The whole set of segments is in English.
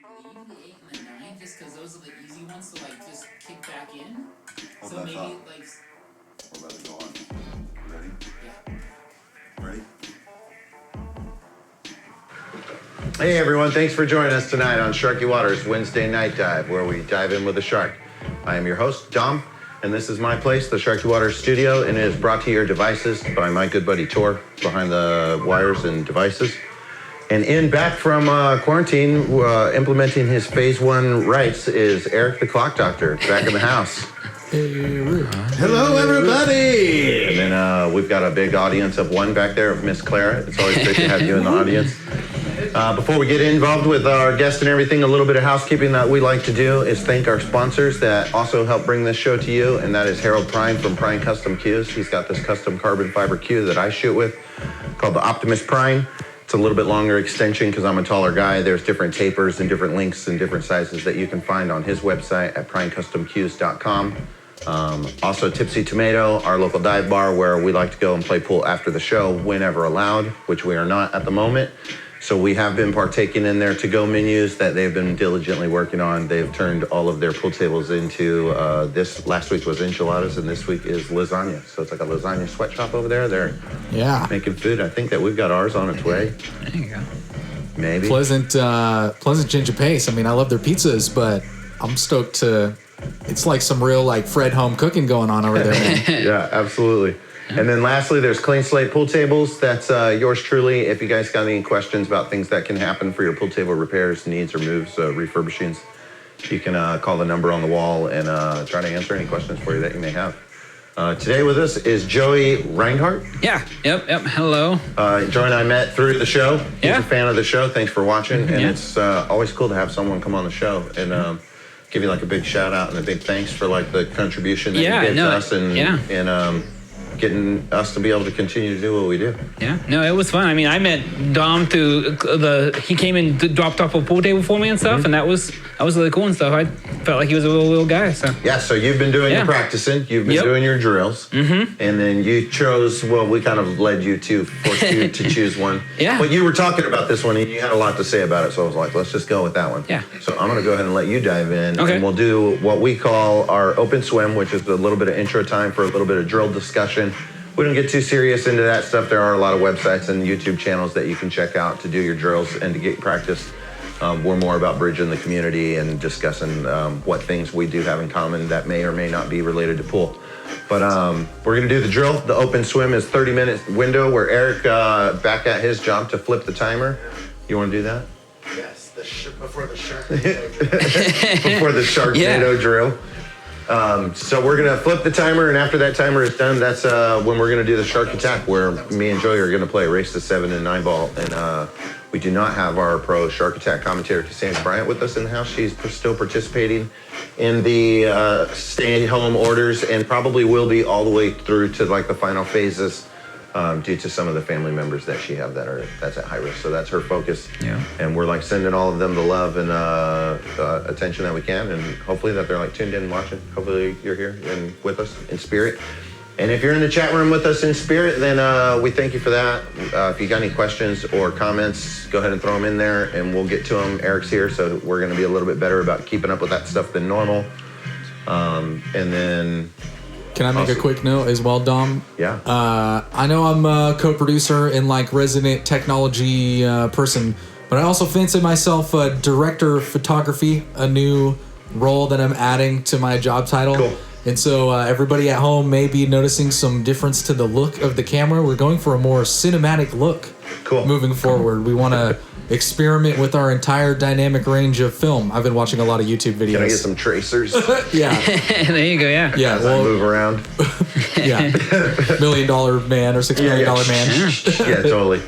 leave the 8 and the 9 just because those are the easy ones to like just kick back in. Hold So that maybe thought. like We're about to go on. Ready? yeah. Ready? Hey everyone, thanks for joining us tonight on Sharky Waters Wednesday Night Dive, where we dive in with a shark. I am your host, Dom, and this is my place, the Sharky Waters studio, and it is brought to your devices by my good buddy Tor, behind the wires and devices. And in back from quarantine, implementing his phase 1 rights is Eric the Clock Doctor, back in the house. Hello, everybody! And then we've got a big audience of one back there, Miss Clara. It's always great to have you in the audience. Before we get involved with our guests and everything, a little bit of housekeeping that we like to do is thank our sponsors that also help bring this show to you, and that is Harold Prine from Prine Custom Cues. He's got this custom carbon fiber cue that I shoot with called the Optimus Prine. It's a little bit longer extension because I'm a taller guy. There's different tapers and different lengths and different sizes that you can find on his website at prinecustomcues.com. Also Tipsy Tomato, our local dive bar where we like to go and play pool after the show whenever allowed, which we are not at the moment. So we have been partaking in their to-go menus that they've been diligently working on. They've turned all of their pool tables into, last week was enchiladas and this week is lasagna. So it's like a lasagna sweatshop over there. They're making food. I think that we've got ours on its way. There you go. Maybe. Pleasant ginger paste. I mean, I love their pizzas, but I'm stoked to. It's like some real like Fred home cooking going on over there. Yeah, absolutely. And then lastly, there's Clean Slate Pool Tables. That's yours truly. If you guys got any questions about things that can happen for your pool table repairs, needs, or moves, refurbishings, you can call the number on the wall and try to answer any questions for you that you may have. Today with us is Joey Reinhardt. Yeah. Yep. Hello. Joey and I met through the show. He's Yeah. a fan of the show. Thanks for watching. And Yeah. it's always cool to have someone come on the show and give you like a big shout out and a big thanks for like the contribution that you gave to us and getting us to be able to continue to do what we do. Yeah. No, it was fun. I mean, I met Dom through he came and dropped off a pool table for me and stuff, and that was really cool and stuff. I felt like he was a little guy. So yeah. So you've been doing your practicing. You've been doing your drills, and then you chose. Well, we kind of led you to force you to choose one. Yeah. But you were talking about this one, and you had a lot to say about it. So I was like, let's just go with that one. Yeah. So I'm going to go ahead and let you dive in, Okay. and we'll do what we call our open swim, which is a little bit of intro time for a little bit of drill discussion. We don't get too serious into that stuff. There are a lot of websites and YouTube channels that you can check out to do your drills and to get practice. We're more about bridging the community and discussing what things we do have in common that may or may not be related to pool. But we're going to do the drill. The open swim is 30-minute window where Eric, back at his job to flip the timer. You want to do that? Yes, before the shark. Before the Sharknado drill. So we're going to flip the timer, and after that timer is done, that's when we're going to do the shark attack, where me and Joey are going to play race to 7 and 9 ball. And we do not have our pro shark attack commentator, Cassandra Bryant, with us in the house. She's still participating in the stay-at-home orders and probably will be all the way through to like the final phases due to some of the family members that she have that's at high risk. So that's her focus. Yeah. And we're like sending all of them the love and attention that we can, and hopefully that they're like tuned in and watching. Hopefully you're here and with us in spirit. And if you're in the chat room with us in spirit, then we thank you for that. If you got any questions or comments, go ahead and throw them in there and we'll get to them. Eric's here, so we're going to be a little bit better about keeping up with that stuff than normal. And then... Can I make a quick note as well, Dom? Yeah. I know I'm a co-producer and like resident technology person, but I also fancy myself a director of photography, a new role that I'm adding to my job title. Cool. And so everybody at home may be noticing some difference to the look of the camera. We're going for a more cinematic look. Cool. Moving forward. We want to experiment with our entire dynamic range of film. I've been watching a lot of YouTube videos. Can I get some tracers? Yeah. There you go. Yeah. Yeah. As I move around. Yeah. $1 million man or $6 million man. Yeah, totally.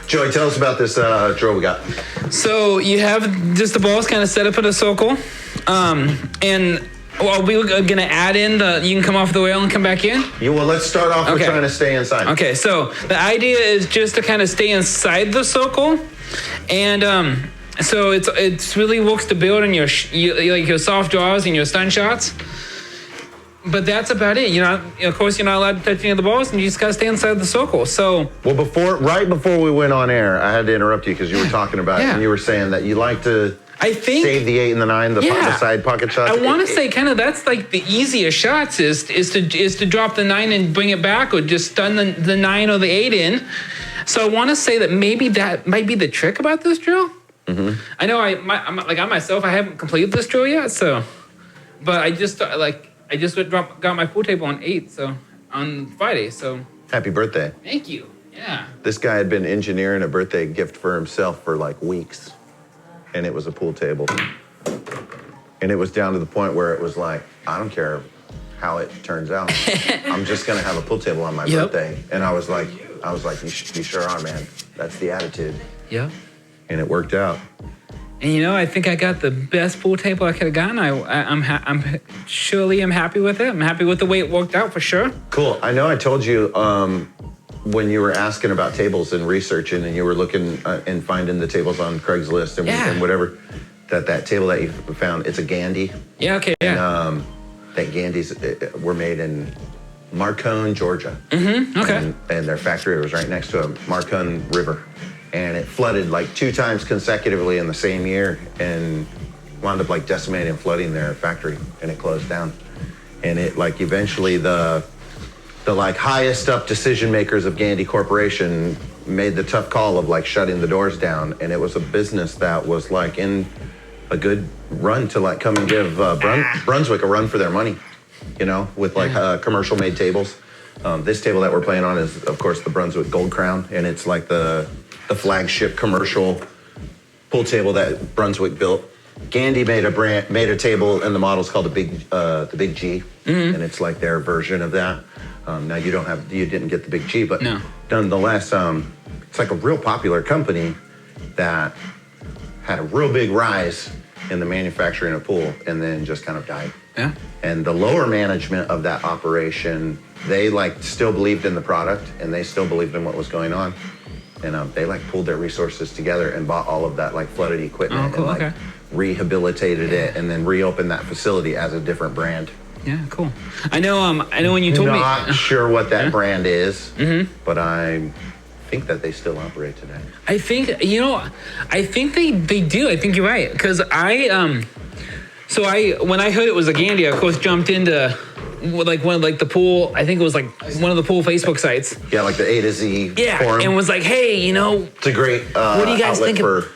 Joey, tell us about this drill we got. So you have just the balls kind of set up in a circle, and. Well, we're going to add in you can come off the whale and come back in? Well, let's start off with trying to stay inside. Okay, so the idea is just to kind of stay inside the circle. And so it really works to build in your soft draws and your stun shots. But that's about it. Of course, you're not allowed to touch any of the balls, and you just got to stay inside the circle. So, right before we went on air, I had to interrupt you because you were talking about it, and you were saying that you like to I think save the 8 and the 9, the side pocket shots. I want to say kind of that's like the easiest shots is to drop the 9 and bring it back, or just stun the 9 or the 8 in. So I want to say that maybe that might be the trick about this drill. Mm-hmm. I know I myself, I haven't completed this drill yet, so, but I just got my pool table on 8, so on Friday. So happy birthday! Thank you. Yeah. This guy had been engineering a birthday gift for himself for like weeks, and it was a pool table, and it was down to the point where it was like, I don't care how it turns out, I'm just gonna have a pool table on my birthday. And I was like, you sure are, man. That's the attitude. Yeah. And it worked out. And I think I got the best pool table I could have gotten. I'm happy with it. I'm happy with the way it worked out for sure. Cool. I know I told you when you were asking about tables and researching, and you were looking and finding the tables on Craigslist and whatever, that table that you found, it's a Gandy. Yeah. Okay. Yeah. And that Gandys were made in Marcone, Georgia. Mm-hmm. Okay. And their factory was right next to a Marcone River. And it flooded like 2 times consecutively in the same year, and wound up like decimating and flooding their factory, and it closed down. And it like eventually the like highest up decision makers of Gandy Corporation made the tough call of like shutting the doors down. And it was a business that was like in a good run to like come and give Brunswick a run for their money, with like commercial made tables. This table that we're playing on is of course the Brunswick Gold Crown, and it's like the flagship commercial pool table that Brunswick built. Gandy made a table, and the model's called the Big G, and it's like their version of that. Now you didn't get the Big G, but nonetheless, it's like a real popular company that had a real big rise in the manufacturing of pool, and then just kind of died. Yeah. And the lower management of that operation, they like still believed in the product, and they still believed in what was going on. And they like pulled their resources together and bought all of that like flooded equipment and like rehabilitated it, and then reopened that facility as a different brand. Yeah, cool. I know when you told me. Not sure what that brand is, but I think that they still operate today. I think they do. I think you're right, because when I heard it was a Gandy, I of course jumped into like one of like the pool. I think it was like one of the pool Facebook sites. Yeah, like the A to Z forum. And was like, hey, it's a great what do you guys think for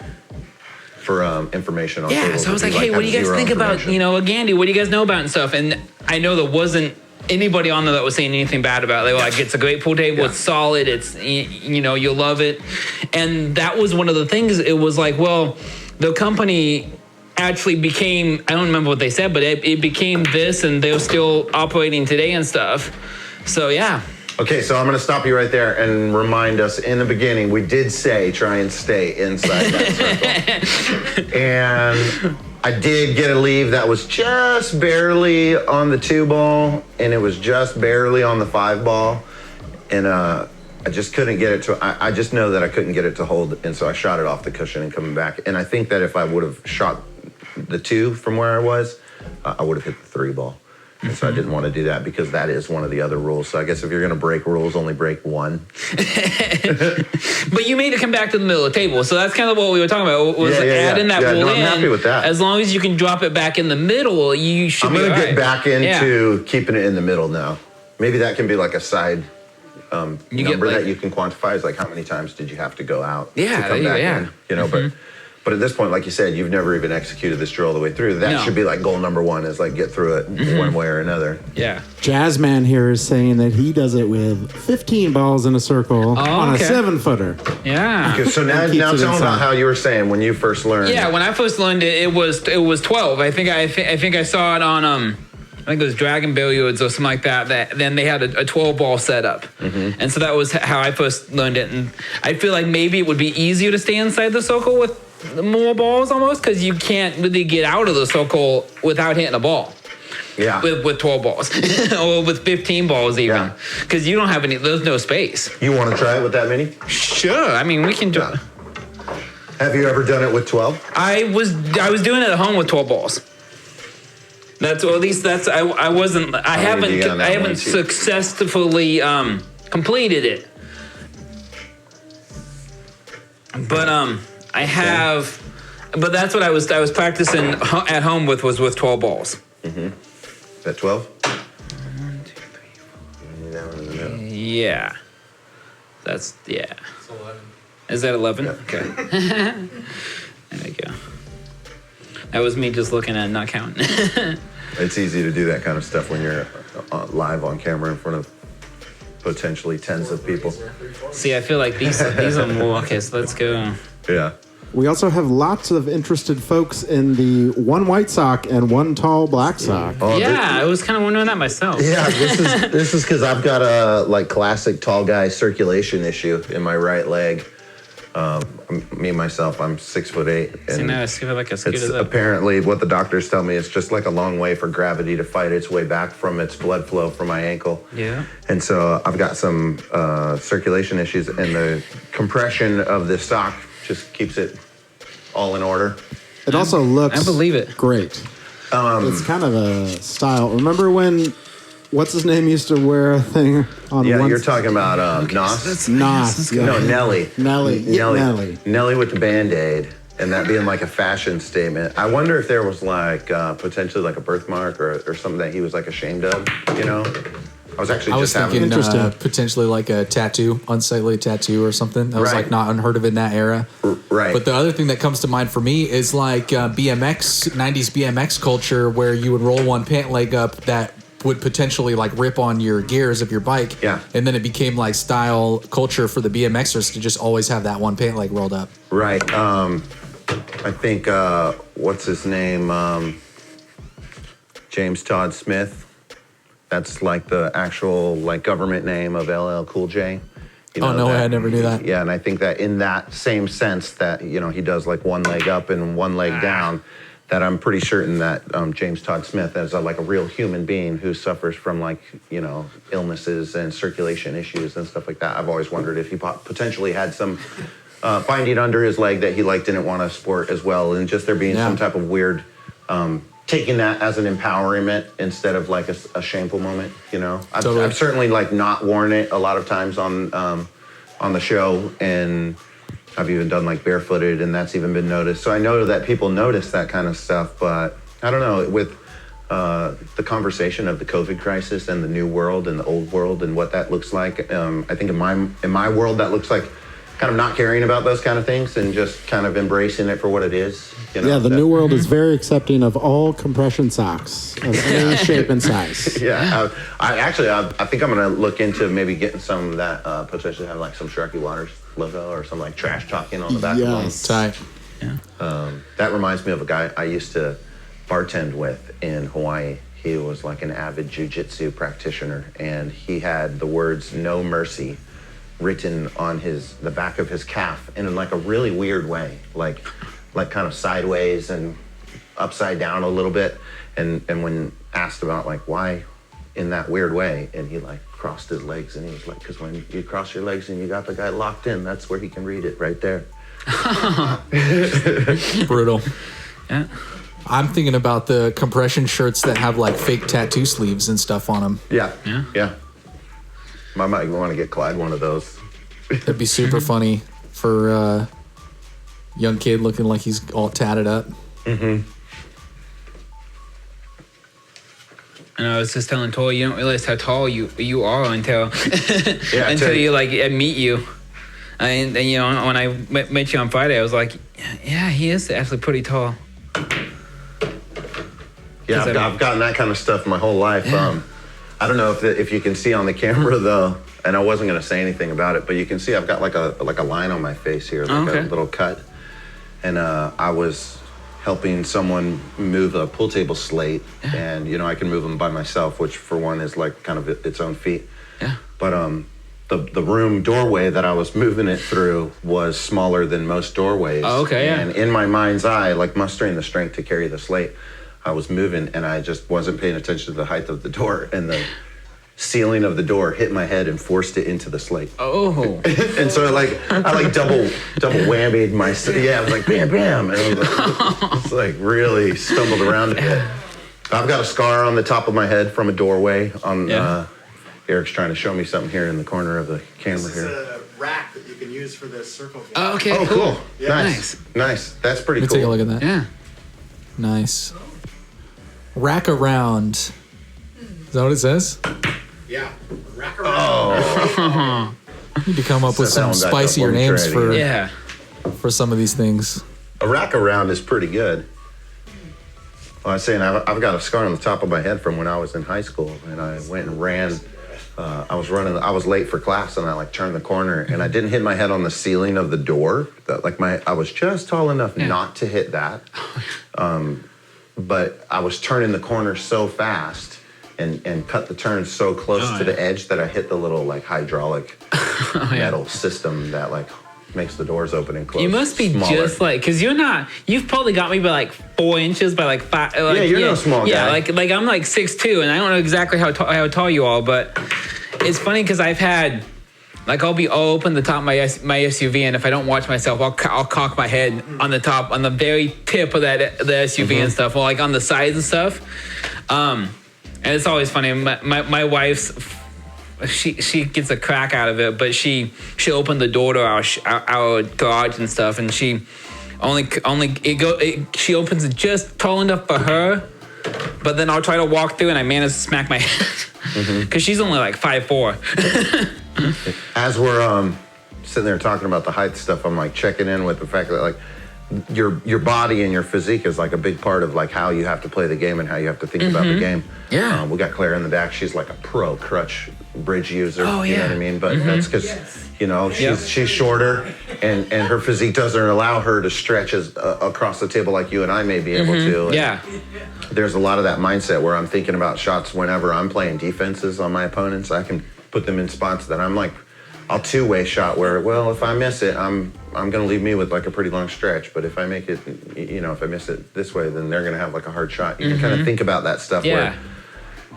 information on tables. Yeah, so I was like, hey, what do you guys think about a Gandy? What do you guys know about and stuff? And I know there wasn't anybody on there that was saying anything bad about it. They were like, it's a great pool table. Yeah. It's solid. It's you'll love it. And that was one of the things. It was like, well, the company actually became, I don't remember what they said, but it became this, and they're still operating today and stuff. So yeah. Okay, so I'm going to stop you right there and remind us, in the beginning, we did say try and stay inside that circle. And I did get a leave that was just barely on the 2 ball, and it was just barely on the 5 ball. And I just couldn't get it to, I just know that I couldn't get it to hold, and so I shot it off the cushion and coming back. And I think that if I would have shot the 2 from where I was, I would have hit the 3 ball. And so I didn't want to do that, because that is one of the other rules. So I guess if you're going to break rules, only break 1. But you made it come back to the middle of the table. So that's kind of what we were talking about, was adding that rule in. I'm happy with that. As long as you can drop it back in the middle, you should be all right. I'm going to get back into keeping it in the middle now. Maybe that can be like a side number that you can quantify, is like how many times did you have to go out to come back in, But at this point, like you said, you've never even executed this drill all the way through. That should be like goal number 1, is like get through it one way or another. Yeah. Jazzman here is saying that he does it with 15 balls in a circle on a 7-footer. Yeah. Okay, so now tell me about how you were saying when you first learned. Yeah, when I first learned it, it was 12. I think I saw it on I think it was Dragon Billiards or something like that. Then they had a 12-ball setup. And so that was how I first learned it. And I feel like maybe it would be easier to stay inside the circle with more balls almost, because you can't really get out of the circle without hitting a ball. Yeah. With 12 balls or with 15 balls even, because you don't have there's no space. You want to try it with that many? Sure. I mean, we can do it. Have you ever done it with 12? I was doing it at home with 12 balls. I haven't successfully completed it. But I have But that's what I was practicing at home with 12 balls. Is that 12? Yeah. That's, yeah. It's 11. Is that 11? Yeah. Okay. There we go. That was me just looking at it, not counting. It's easy to do that kind of stuff when you're live on camera in front of potentially tens of people. See, I feel like these are more, okay, so let's go. Yeah. We also have lots of interested folks in the one white sock and one tall black sock. Oh, Yeah, I was kind of wondering that myself. Yeah, this is because I've got a classic tall guy circulation issue in my right leg. Me myself, I'm 6'8", and See, now I feel like I scooted it's up. apparently what the doctors tell me. It's just like a long way for gravity to fight its way back from its blood flow from my ankle. Yeah. And so I've got some circulation issues, and the compression of this sock just keeps it all in order. It also looks I believe it. great. It's kind of a style. Remember when what's his name used to wear a thing on Yeah, one you're talking about Nos? Nas. Yeah. No, Nelly. Nelly. Yeah, Nelly. Nelly with the Band-Aid, and that being like a fashion statement. I wonder if there was like potentially like a birthmark or something that he was like ashamed of, you know? I was actually I was just having... thinking Interesting. potentially like a tattoo, unsightly tattoo or something. That was Right. like not unheard of in that era. Right. But the other thing that comes to mind for me is like BMX, 90s BMX culture where you would roll one pant leg up that would potentially like rip on your gears of your bike. Yeah. And then it became like style culture for the BMXers to just always have that one pant leg rolled up. Right. I think, what's his name? James Todd Smith. That's like the actual like government name of LL Cool J. You Oh, no way, I never knew that. Yeah, and I think that in that same sense that, you know, he does like one leg up and one leg down, that I'm pretty certain that James Todd Smith is like a real human being who suffers from like, you know, illnesses and circulation issues and stuff like that. I've always wondered if he potentially had some binding under his leg that he like didn't want to sport as well, and just there being some type of weird taking that as an empowerment instead of like a shameful moment, you know. I've certainly like not worn it a lot of times on the show, and I've even done like barefooted, and that's even been noticed. So I know that people notice that kind of stuff, but I don't know, with the conversation of the COVID crisis and the new world and the old world and what that looks like, I think in my world that looks like kind of not caring about those kind of things and just kind of embracing it for what it is. You know, Yeah, the new world is very accepting of all compression socks of any shape and size. Yeah, I think I'm gonna look into maybe getting some that potentially have like some Sharky Waters logo or some like trash talking on the back. Yes. Tight. That reminds me of a guy I used to bartend with in Hawaii. He was like an avid jiu-jitsu practitioner, and he had the words "No Mercy" written on the back of his calf in like a really weird way, like kind of sideways and upside down a little bit. And when asked about like why in that weird way, and he like crossed his legs, and he was like, because when you cross your legs and you got the guy locked in, that's where he can read it right there. Brutal. Yeah. I'm thinking about the compression shirts that have like fake tattoo sleeves and stuff on them. Yeah. I might want to get Clyde one of those. That'd be super funny for a young kid looking like he's all tatted up. And I was just telling Toy, you don't realize how tall you are until until you like meet you. And you know, when I met you on Friday, I was like, yeah, he is actually pretty tall. Yeah, I've gotten that kind of stuff my whole life. Yeah. I don't know if you can see on the camera though, and I wasn't gonna say anything about it, but you can see I've got like a line on my face here, like a little cut. And I was helping someone move a pool table slate, and you know I can move them by myself, which for one is like kind of its own feat. Yeah. But the room doorway that I was moving it through was smaller than most doorways. Oh, okay, yeah. And in my mind's eye, like mustering the strength to carry the slate, I was moving, and I just wasn't paying attention to the height of the door, and the ceiling of the door hit my head and forced it into the slate. Oh. And so I double whammied myself. Yeah, I was like bam, bam, and I was like, it's like really stumbled around a bit. I've got a scar on the top of my head from a doorway. Eric's trying to show me something here in the corner of the camera This is here. a rack that you can use for this circle game. Oh, okay, Oh, cool. Yeah. Nice. That's pretty Let me cool. take a look at that. Yeah. Nice. Rack around. Is that what it says? Yeah. Rack around. Need to come up with Set that some one back up spicier when we names try it for again. Yeah. some of these things. A rack around is pretty good. Well, I was saying I've got a scar on the top of my head from when I was in high school, and I went and ran. I was late for class, and I like turned the corner, and I didn't hit my head on the ceiling of the door. I was just tall enough not to hit that, but I was turning the corner so fast and cut the turn so close to the edge that I hit the little like hydraulic metal system that like makes the doors open and close. You must be smaller. just like, because you've probably got me by like 4 inches by like 5. Like, Yeah, you're no small yeah, guy. like I'm like 6'2", and I don't know exactly how tall you are, but it's funny because I've had, like I'll open the top of my SUV, and if I don't watch myself, I'll cock my head on the top, on the very tip of the SUV and stuff, or like on the sides and stuff. And it's always funny. My wife's, she gets a crack out of it, but she opened the door to our garage and stuff, and she she opens it just tall enough for her, but then I'll try to walk through and I manage to smack my head because she's only like 5'4". As we're sitting there talking about the height stuff, I'm like checking in with the fact that like your body and your physique is like a big part of like how you have to play the game and how you have to think about the game. Yeah. We got Claire in the back. She's like a pro crutch bridge user. Oh, You know yeah. what I mean? But that's because, she's shorter and her physique doesn't allow her to stretch as across the table like you and I may be able to. And Yeah. there's a lot of that mindset where I'm thinking about shots whenever I'm playing defenses on my opponents. I can put them in spots that I'm like, I'll two-way shot where, well, if I miss it, I'm going to leave me with like a pretty long stretch. But if I make it, if I miss it this way, then they're going to have like a hard shot. You can kind of think about that stuff where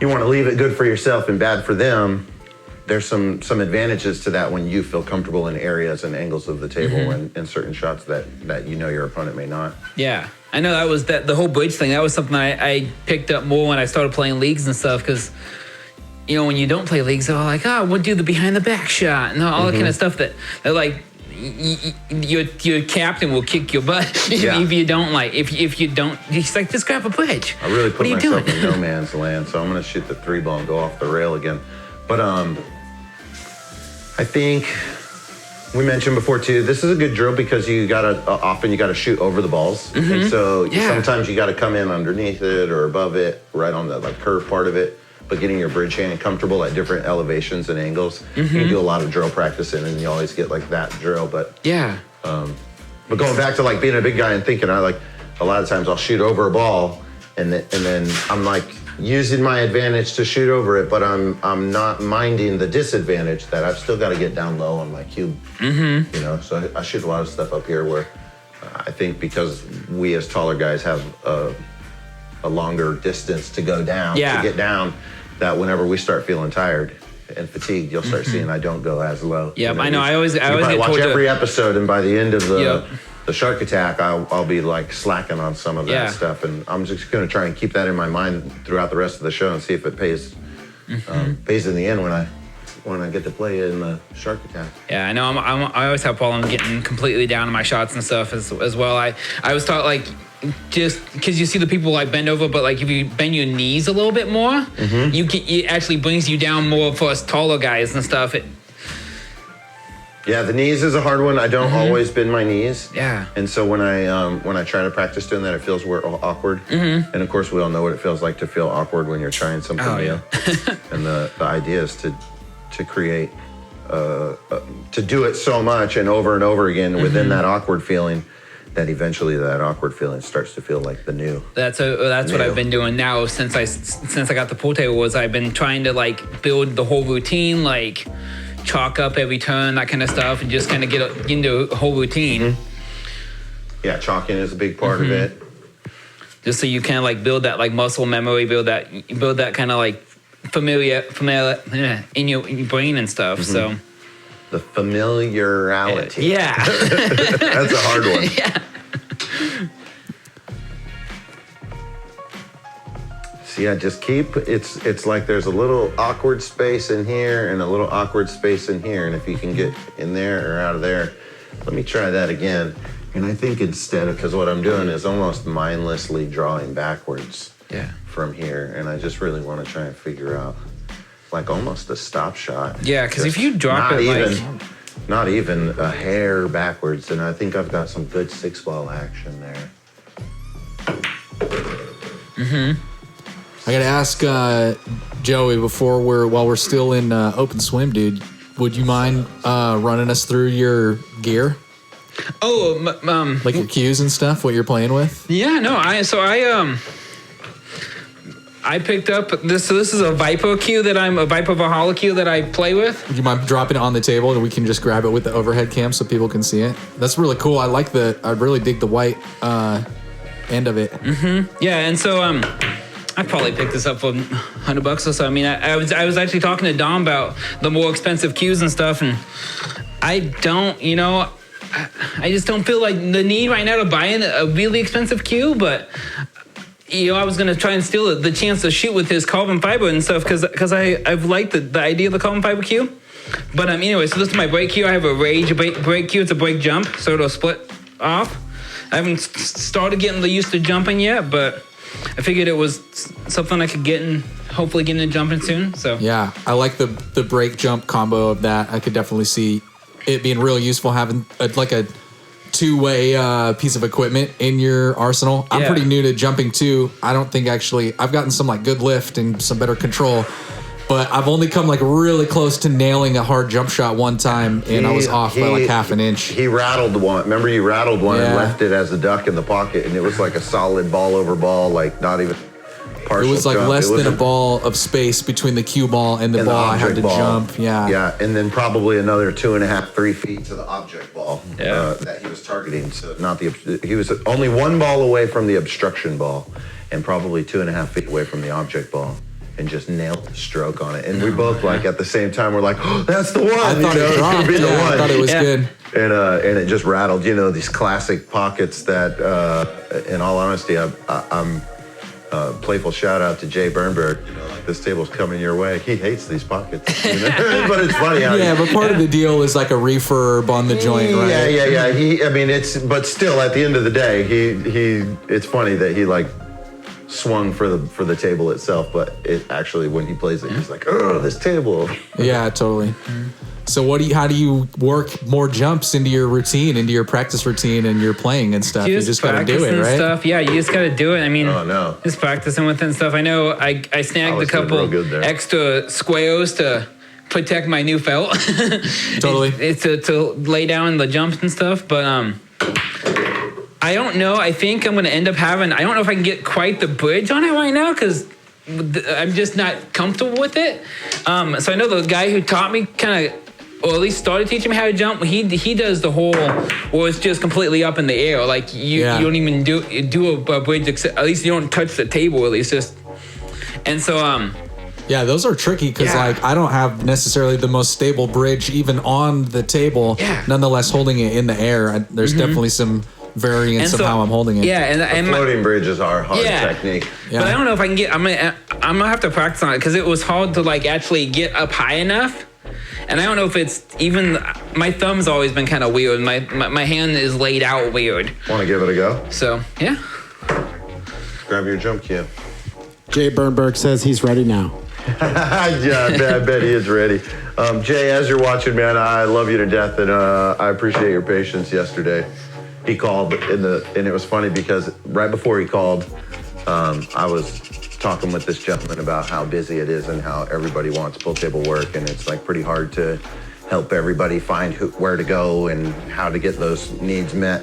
you want to leave it good for yourself and bad for them. There's some advantages to that when you feel comfortable in areas and angles of the table and certain shots that your opponent may not. Yeah. I know the whole bridge thing, that was something I picked up more when I started playing leagues and stuff, because when you don't play leagues, they're all like, we'll do the behind the back shot and all that kind of stuff that they're like, your captain will kick your butt if you don't if you don't. He's like, just grab a bridge. I really put what are you myself doing? in no man's land, so I'm going to shoot the 3-ball and go off the rail again. But I think we mentioned before too, this is a good drill because often you gotta shoot over the balls. And so sometimes you gotta come in underneath it or above it, right on the like curve part of it. But getting your bridge hand comfortable at different elevations and angles, you can do a lot of drill practicing, and you always get like that drill. But but going back to like being a big guy and thinking, a lot of times I'll shoot over a ball, and then I'm like using my advantage to shoot over it, but I'm not minding the disadvantage that I've still got to get down low on my cube. So I shoot a lot of stuff up here where I think because we as taller guys have a longer distance to go down to get down, that whenever we start feeling tired and fatigued, you'll start seeing I don't go as low. Yep, I know. I always get watch told every episode, and by the end of the shark attack, I'll be like slacking on some of that stuff, and I'm just going to try and keep that in my mind throughout the rest of the show and see if it pays in the end when I get to play in the shark attack. Yeah, I know. I always have problem getting completely down in my shots and stuff as well. I was taught like, just because you see the people like bend over, but like if you bend your knees a little bit more, it actually brings you down more for us taller guys and stuff. Yeah, the knees is a hard one. I don't always bend my knees. Yeah. And so when I try to practice doing that, it feels awkward. And of course, we all know what it feels like to feel awkward when you're trying something new. And the idea is to create, to do it so much and over again within that awkward feeling, that eventually that awkward feeling starts to feel like the new. That's what I've been doing now since I got the pool table. Was I've been trying to like build the whole routine, like chalk up every turn, that kind of stuff, and just kind of get into a whole routine. Yeah, chalking is a big part of it. Just so you kind of like build that like muscle memory, build that kind of like familiar in your brain and stuff. So the familiarity. Yeah. That's a hard one. Yeah. So yeah, just keep, it's like there's a little awkward space in here and a little awkward space in here. And if you can get in there or out of there, let me try that again. And I think instead of, because what I'm doing is almost mindlessly drawing backwards from here. And I just really want to try and figure out like almost a stop shot. Yeah, because if you drop not even a hair backwards, then I think I've got some good 6-ball action there. I gotta ask Joey while we're still in open swim, dude. Would you mind running us through your gear? Oh, like your cues and stuff, what you're playing with? Yeah, no, I picked up this. So this is a Viper cue a Viper Valhalla cue that I play with. Would you mind dropping it on the table and we can just grab it with the overhead cam so people can see it? That's really cool. I really dig the white end of it. Yeah, and so I probably picked this up for $100 or so. I mean, I was actually talking to Dom about the more expensive cues and stuff, and I don't, I just don't feel like the need right now to buy in a really expensive cue, but I was gonna try and steal the chance to shoot with his carbon fiber and stuff because I've liked the idea of the carbon fiber cue. But anyway, so this is my break cue. I have a rage break cue. It's a break jump, so it'll split off. I haven't started getting used to jumping yet, but I figured it was something I could hopefully get into jumping soon. So yeah, I like the break jump combo of that. I could definitely see it being real useful having like a two-way piece of equipment in your arsenal. I'm pretty new to jumping too. I don't think actually I've gotten some like good lift and some better control, but I've only come like really close to nailing a hard jump shot one time, and I was off by like half an inch. He rattled one. Remember, he rattled one and left it as a duck in the pocket, and it was like a solid ball over ball, like not even partial. It was like jump. less than a ball of space between the cue ball and the ball I had to jump. Yeah, and then probably another 2.5, 3 feet to the object ball that he was targeting. So he was only one ball away from the obstruction ball, and probably 2.5 feet away from the object ball. And just nailed the stroke on it. And we both at the same time, we're like, oh, that's the one. I thought it dropped. Be the one. I thought it was good. And it just rattled, these classic pockets that, in all honesty, I'm playful shout out to Jay Bernberg. This table's coming your way. He hates these pockets. But it's funny how but part of the deal is like a refurb on the joint, right? Yeah. But still, at the end of the day, it's funny that he swung for the table itself, but it actually, when he plays it, he's like, oh, this table. Yeah, totally. So how do you work more jumps into your routine, into your practice routine and your playing and stuff? You just gotta do it, right? Stuff. Yeah, you just gotta do it. I mean, just practicing with it and stuff. I know I snagged a couple extra squares to protect my new felt. Totally. It's to lay down the jumps and stuff, but I don't know. I think I'm going to end up I don't know if I can get quite the bridge on it right now because I'm just not comfortable with it. So I know the guy who taught me or at least started teaching me how to jump, he does the whole, well, it's just completely up in the air. Like you don't even do a bridge, except, at least you don't touch the table, at least just. And so, yeah, those are tricky because I don't have necessarily the most stable bridge even on the table. Yeah. Nonetheless, holding it in the air, there's definitely some variance of how I'm holding it. Yeah, and floating bridges are hard technique. Yeah. But I don't know if I can get. I'm gonna have to practice on it because it was hard to actually get up high enough. And I don't know if it's even. My thumb's always been kind of weird. My hand is laid out weird. Want to give it a go? So yeah. Grab your jump cue. Jay Bernberg says he's ready now. Yeah, I bet he is ready. Jay, as you're watching, man, I love you to death, and I appreciate your patience yesterday. He called and it was funny because right before he called, I was talking with this gentleman about how busy it is and how everybody wants pool table work, and it's pretty hard to help everybody find where to go and how to get those needs met.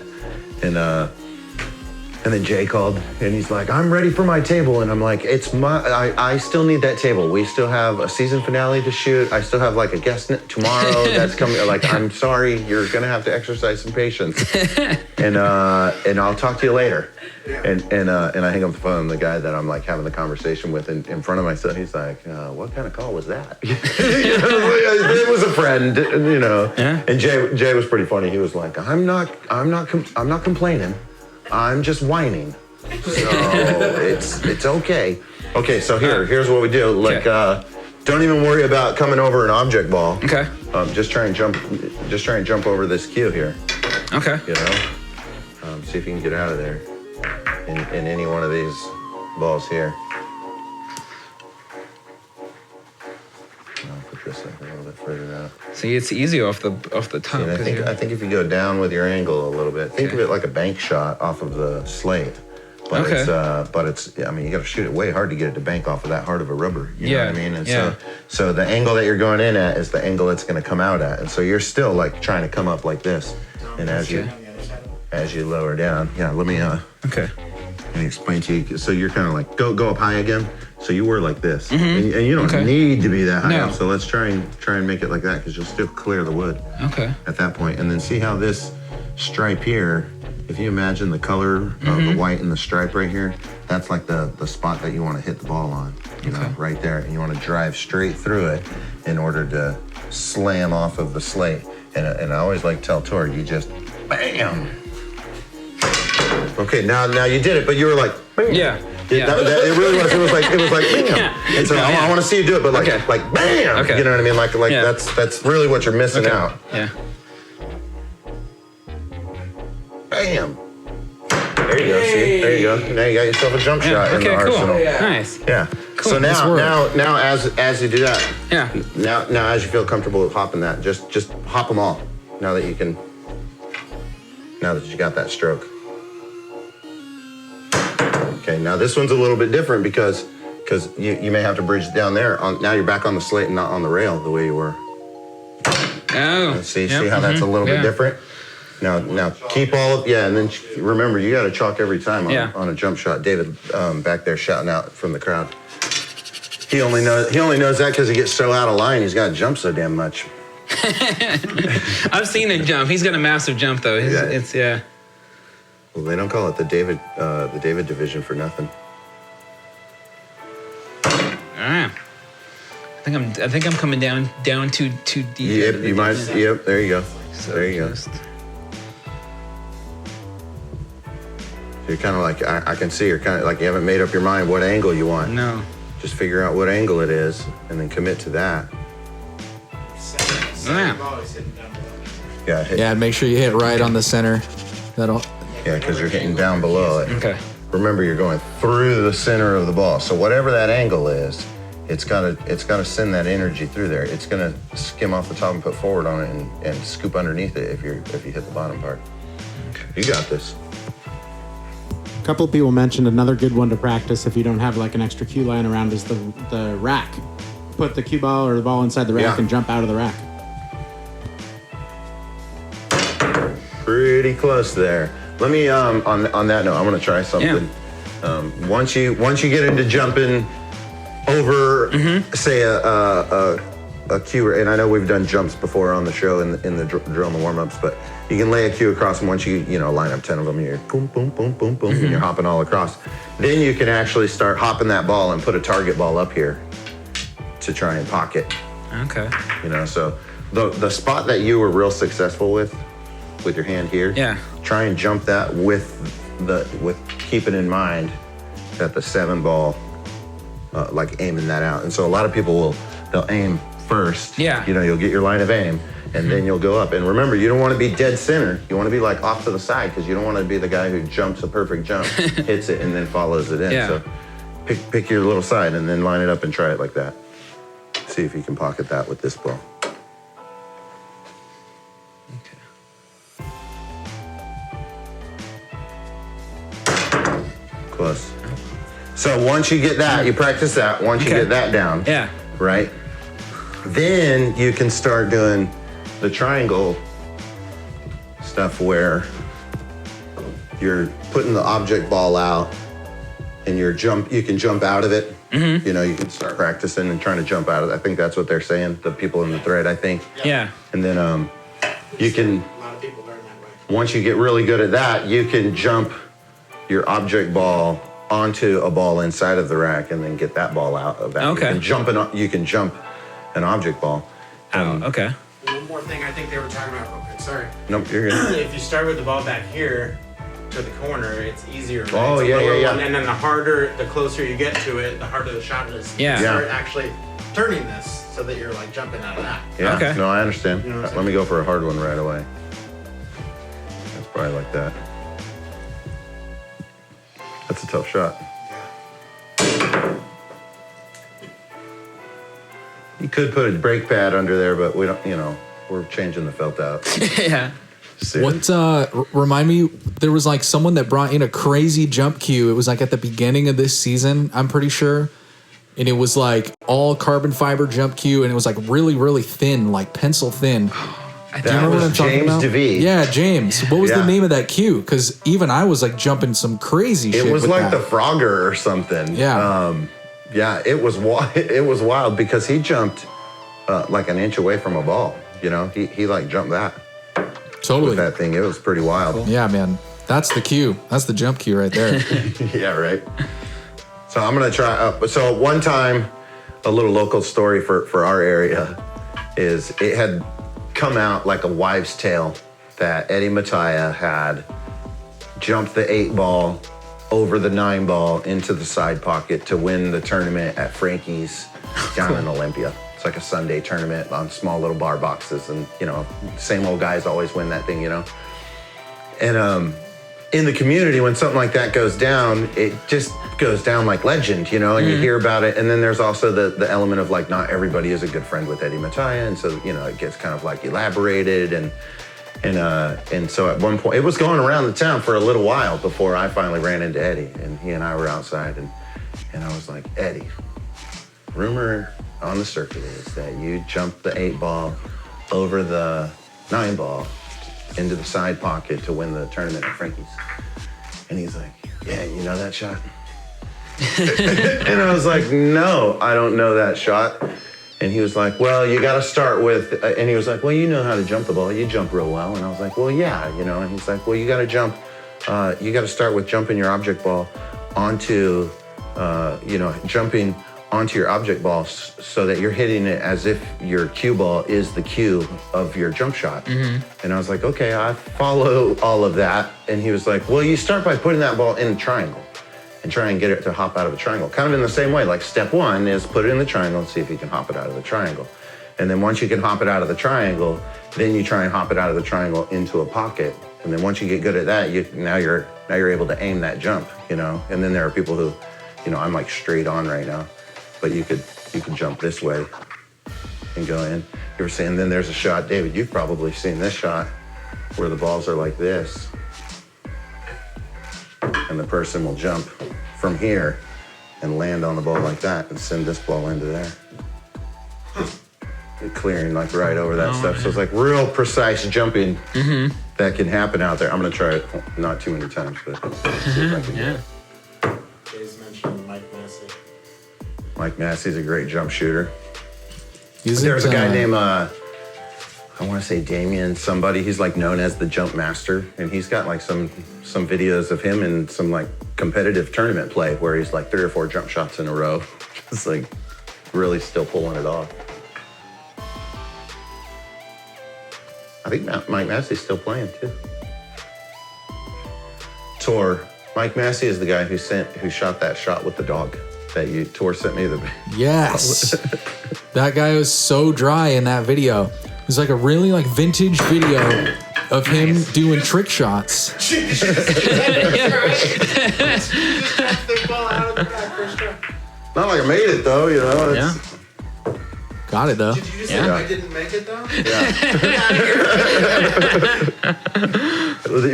And then Jay called and he's like, I'm ready for my table. And I'm like, I still need that table. We still have a season finale to shoot. I still have a guest tomorrow that's coming. I'm sorry, you're going to have to exercise some patience. And I'll talk to you later. And I hang up the phone. The guy that I'm having the conversation with in front of my son, he's like, what kind of call was that? It was a friend, Yeah. And Jay was pretty funny. He was like, I'm not complaining. I'm just whining. So it's okay. Okay, so here's what we do. Like, don't even worry about coming over an object ball. Okay. Just try and jump over this cue here. Okay. You know, see if you can get out of there in any one of these balls here. I'll put this like a little bit further out. See, it's easy off the top. And I think if you go down with your angle a little bit, think of it like a bank shot off of the slate. But it's I mean, you got to shoot it way hard to get it to bank off of that hard of a rubber. You know what I mean? And so the angle that you're going in at is the angle it's going to come out at. And so you're still like trying to come up like this. And as you lower down, let me explain to you. So you're kind of like go up high again. So you were like this, and you don't need to be that high up. So let's try and make it like that because you'll still clear the wood. Okay. At that point, and then see how this stripe here. If you imagine the color of the white and the stripe right here, that's like the spot that you want to hit the ball on, you know, right there. And you want to drive straight through it in order to slam off of the slate. And I always like to tell Tor, you just bam. Okay, now you did it, but you were like, bam. Yeah. It really was. It was like bam. And so I want to see you do it, but like bam. Okay. You know what I mean? Like that's really what you're missing out. Yeah. Bam. There you go. See? There you go. Now you got yourself a jump shot in the arsenal. Nice. Yeah. Cool. So now as you do that. Yeah. Now as you feel comfortable with hopping that, just hop them all. Now that you got that stroke. Okay. Now this one's a little bit different because you may have to bridge down there. Now you're back on the slate and not on the rail the way you were. Oh. See how that's a little bit different. Now keep all of and then remember you got to chalk every time on a jump shot. David back there shouting out from the crowd. He only knows that because he gets so out of line. He's got to jump so damn much. I've seen him jump. He's got a massive jump though. It's Well, they don't call it the David division for nothing. All right. I think I'm coming down too deep. Yep, you might. Yep, there you go. So there you go. You're kind of like, I can see you're kind of like you haven't made up your mind what angle you want. No. Just figure out what angle it is and then commit to that. Yeah, and make sure you hit right on the center. Yeah, because you're hitting down below it. Okay. Remember, you're going through the center of the ball. So whatever that angle is, it's gotta send that energy through there. It's gonna skim off the top and put forward on it and scoop underneath it if you hit the bottom part. Okay. You got this. A couple of people mentioned another good one to practice if you don't have like an extra cue line around is the rack. Put the cue ball or the ball inside the rack and jump out of the rack. Pretty close there. Let me on that note, I want to try something. Yeah. Once you get into jumping over, say a cue, and I know we've done jumps before on the show in the drill and the warm-ups, but you can lay a cue across, and once you line up 10 of them, you're boom, boom, boom, boom, boom, and you're hopping all across. Then you can actually start hopping that ball and put a target ball up here to try and pocket. Okay. So the spot that you were real successful with your hand here. Yeah. Try and jump that with keeping in mind that the 7 ball, like aiming that out. And so a lot of people they'll aim first. Yeah. You'll get your line of aim and then you'll go up. And remember, you don't want to be dead center. You want to be like off to the side because you don't want to be the guy who jumps a perfect jump, hits it, and then follows it in. Yeah. So pick your little side and then line it up and try it like that. See if you can pocket that with this ball. Close. So once you get that, you practice that. Once you get that down, right? Then you can start doing the triangle stuff where you're putting the object ball out and you can jump out of it. You can start practicing and trying to jump out of it. I think that's what they're saying, the people in the thread, I think. Yeah. And then you can, A lot of people learn that way. once you get really good at that, you can jump your object ball onto a ball inside of the rack and then get that ball out of that. Okay. You can jump an object ball. Okay. One more thing I think they were talking about real quick. Sorry. Nope, you're good. If you start with the ball back here, to the corner, it's easier. Right? Oh, It's a yeah, lower yeah, yeah. one, and then the closer you get to it, the harder the shot is. Yeah. You start actually turning this so that you're like jumping out of that. Yeah. Okay. No, I understand. You know what I'm Let me go for a hard one right away. That's probably like that. That's a tough shot. You could put a brake pad under there, but we don't, we're changing the felt out. Yeah. Soon. What remind me, there was like someone that brought in a crazy jump cue. It was like at the beginning of this season, I'm pretty sure. And it was like all carbon fiber jump cue, and it was like really, really thin, like pencil thin. Do you That remember what I'm was talking James about? DeVee. Yeah, James. What was the Yeah. name of that cue? Because even I was like jumping some crazy shit. It was with like that. the Frogger or something. Yeah. Yeah, it was it was wild because he jumped like an inch away from a ball. He like jumped that Totally. with that thing. It was pretty wild. Yeah, man. That's the cue. That's the jump cue right there. Yeah, right. So I'm gonna try. So one time, a little local story for our area is it had come out like a wives' tale that Eddie Mattia had jumped the 8-ball over the 9-ball into the side pocket to win the tournament at Frankie's down in Olympia. It's like a Sunday tournament on small little bar boxes, and same old guys always win that thing, And in the community, when something like that goes down, it just goes down like legend, and you hear about it. And then there's also the element of like not everybody is a good friend with Eddie Mattia, and so it gets kind of like elaborated and so at one point it was going around the town for a little while before I finally ran into Eddie, and he and I were outside, and I was like, Eddie, rumor on the circuit is that you jumped the 8-ball over the 9-ball into the side pocket to win the tournament at Frankie's. And he's like, yeah, you know that shot? And I was like, no, I don't know that shot. And he was like, well, you got to start with, and he was like, well, you know how to jump the ball. You jump real well. And I was like, well, yeah, and he's like, well, you got to jump, you got to start with jumping your object ball onto, jumping onto your object ball so that you're hitting it as if your cue ball is the cue of your jump shot. Mm-hmm. And I was like, okay, I follow all of that. And he was like, well, you start by putting that ball in a triangle and try and get it to hop out of the triangle. Kind of in the same way, like step one is put it in the triangle and see if you can hop it out of the triangle. And then once you can hop it out of the triangle, then you try and hop it out of the triangle into a pocket. And then once you get good at that, now you're able to aim that jump, And then there are people who, I'm like straight on right now, but you could jump this way and go in. You were saying then there's a shot, David, you've probably seen this shot where the balls are like this and the person will jump from here and land on the ball like that and send this ball into there. Just clearing like right over that stuff. So it's like real precise jumping that can happen out there. I'm gonna try it not too many times, but see if I can do it. Jay's mentioned Mike Massey. Mike Massey's a great jump shooter. There's There's a guy named, I want to say Damien somebody. He's like known as the jump master. And he's got like some videos of him in some like competitive tournament play where he's like 3 or 4 jump shots in a row. Just like really still pulling it off. I think Mike Massey's still playing too. Tor. Mike Massey is the guy who shot that shot with the dog. Tor sent me the. Yes. That guy was so dry in that video. It was like a really like vintage video of him doing trick shots. Not like I made it though, Yeah. Got it though. Did you just say Yeah. I didn't make it though?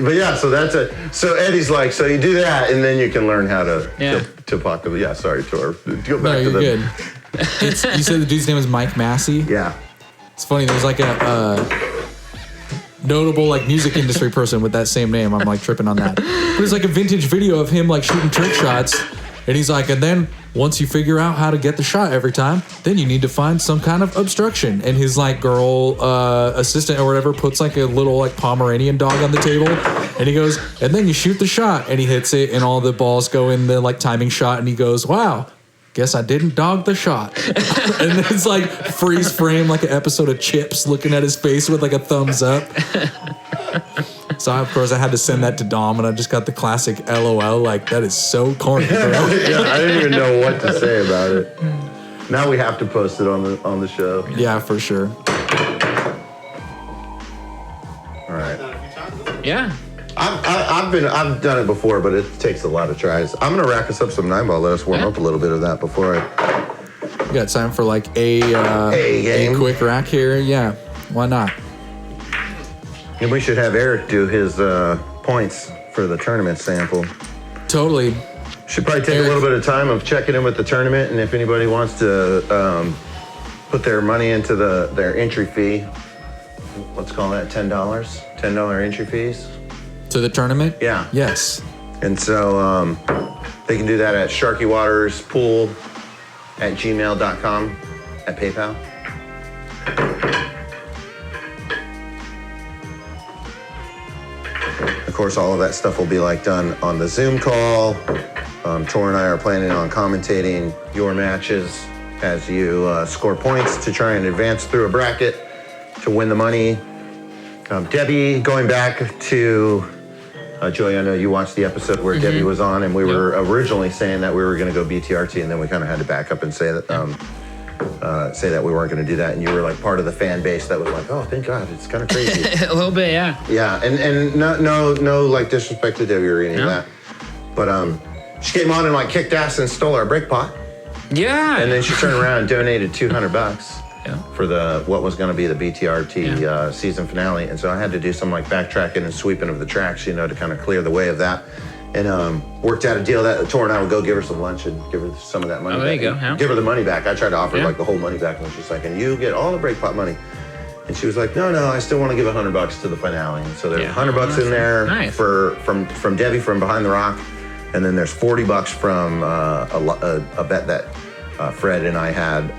But yeah, so that's it. So Eddie's like, so you do that, and then you can learn how to Yeah. to pocket. Yeah, sorry, Tor. Go back No, to you're the. good. You said the dude's name was Mike Massey. Yeah. It's funny. There's like a notable like music industry person with that same name. I'm like tripping on that. But it's like a vintage video of him like shooting trick shots, and he's like, and then once you figure out how to get the shot every time, then you need to find some kind of obstruction. And his like girl assistant or whatever puts like a little like Pomeranian dog on the table, and he goes, and then you shoot the shot, and he hits it, and all the balls go in the like timing shot, and he goes, wow. Guess I didn't dog the shot. And it's like freeze frame, like an episode of Chips looking at his face with like a thumbs up. So of course I had to send that to Dom, and I just got the classic LOL. Like, that is so corny, bro. Yeah, I didn't even know what to say about it. Now we have to post it on the show. Yeah, for sure. All right. Yeah. I've done it before, but it takes a lot of tries. I'm gonna rack us up some 9-ball. Let us warm up a little bit of that before I. You got time for like a game. quick rack here? Yeah, why not? And we should have Eric do his points for the tournament sample. Totally. Should probably take a little bit of time of checking in with the tournament, and if anybody wants to put their money into their entry fee, let's call that $10 entry fees. To the tournament? Yeah. Yes. And so they can do that at Sharky Waters Pool at gmail.com at PayPal. Of course, all of that stuff will be like done on the Zoom call. Tor and I are planning on commentating your matches as you score points to try and advance through a bracket to win the money. Debbie, going back to Joey, I know you watched the episode where Debbie was on, and we were originally saying that we were going to go BTRT, and then we kind of had to back up and say that we weren't going to do that. And you were like part of the fan base that was like, "Oh, thank God, it's kind of crazy." A little bit, yeah. Yeah, and no like disrespect to Debbie or any of that, but she came on and like kicked ass and stole our break pot, Yeah. and then she turned around and donated $200 Yeah. for what was going to be the BTRT season finale. And so I had to do some like backtracking and sweeping of the tracks, to kind of clear the way of that. And worked out a deal that Tor and I would go give her some lunch and give her some of that money Oh, back. there you go, yeah. Give her the money back. I tried to offer her Yeah. like the whole money back, and she's like, and you get all the break pot money. And she was like, no, I still want to give $100 to the finale. And so there's $100 in there Nice. from Debbie from Behind the Rock. And then there's $40 from a bet that Fred and I had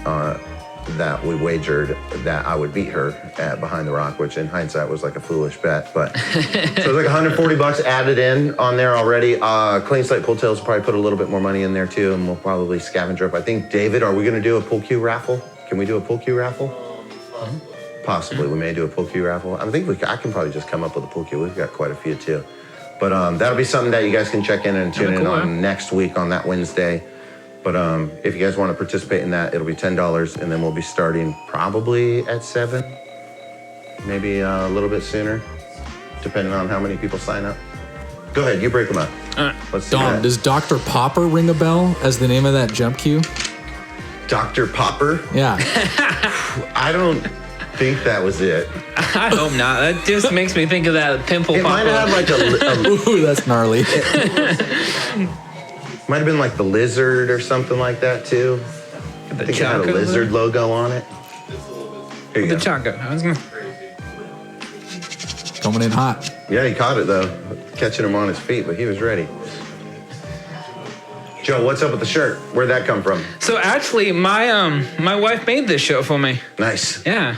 that we wagered that I would beat her at Behind the Rock, which in hindsight was like a foolish bet. But so it's like $140 added in on there already. Clean Slate Pool Tails will probably put a little bit more money in there too, and we'll probably scavenger up. I think, David, are we going to do a pool cue raffle? Can we do a pool cue raffle? Possibly. We may do a pool cue raffle. I think I can probably just come up with a pool cue. We've got quite a few too. But that'll be something that you guys can check in and tune in on next week on that Wednesday. But if you guys want to participate in that, it'll be $10, and then we'll be starting probably at 7, maybe a little bit sooner, depending on how many people sign up. Go ahead, you break them up. Let's see Dom, that. does Dr. Popper ring a bell as the name of that jump cue? Dr. Popper? Yeah. I don't think that was it. I hope not. That just makes me think of that pimple It might have pop-up. had like Ooh, that's gnarly. might have been like the lizard or something like that too. I think it had a Choco lizard logo on it. Here you The go. choco. I was gonna. Coming in hot. Yeah, he caught it though, catching him on his feet, but he was ready. Joe, what's up with the shirt? Where'd that come from? So actually, my wife made this shirt for me. Nice. Yeah,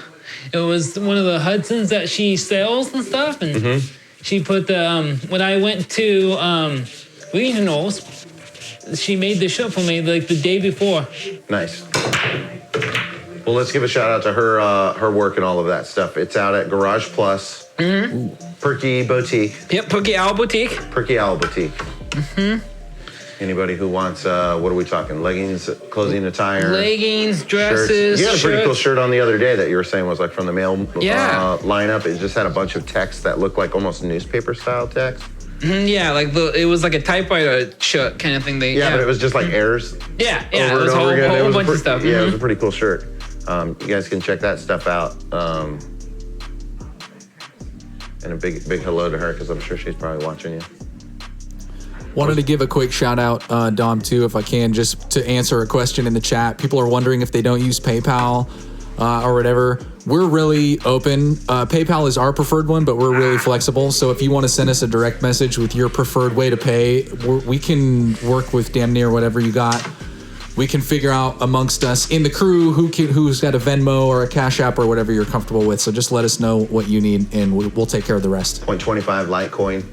it was one of the Hudsons that she sells and stuff, and she put the when I went to regionals, she made the shirt for me like the day before. Nice. Well, let's give a shout out to her work and all of that stuff. It's out at Garage Plus, Perky Boutique. Yep, Perky Owl Boutique. Perky Owl Boutique. Anybody who wants, what are we talking? Leggings, clothing attire, Leggings, dresses, shirts. You had a pretty cool shirts. shirt on the other day that you were saying was like from the mail Yeah. lineup. It just had a bunch of text that looked like almost newspaper style text. Yeah, like it was like a typewriter shirt kind of thing. Yeah, but it was just like errors. Yeah, over it and was a over again. It whole was bunch of stuff. Yeah, it was a pretty cool shirt. You guys can check that stuff out. And a big hello to her because I'm sure she's probably watching you. Wanted to give a quick shout out, Dom, too, if I can, just to answer a question in the chat. People are wondering if they don't use PayPal or whatever. We're really open. PayPal is our preferred one, but we're really flexible. So if you want to send us a direct message with your preferred way to pay, we can work with damn near whatever you got. We can figure out amongst us in the crew who's got a Venmo or a Cash App or whatever you're comfortable with. So just let us know what you need, and we'll take care of the rest. 0.25 Litecoin.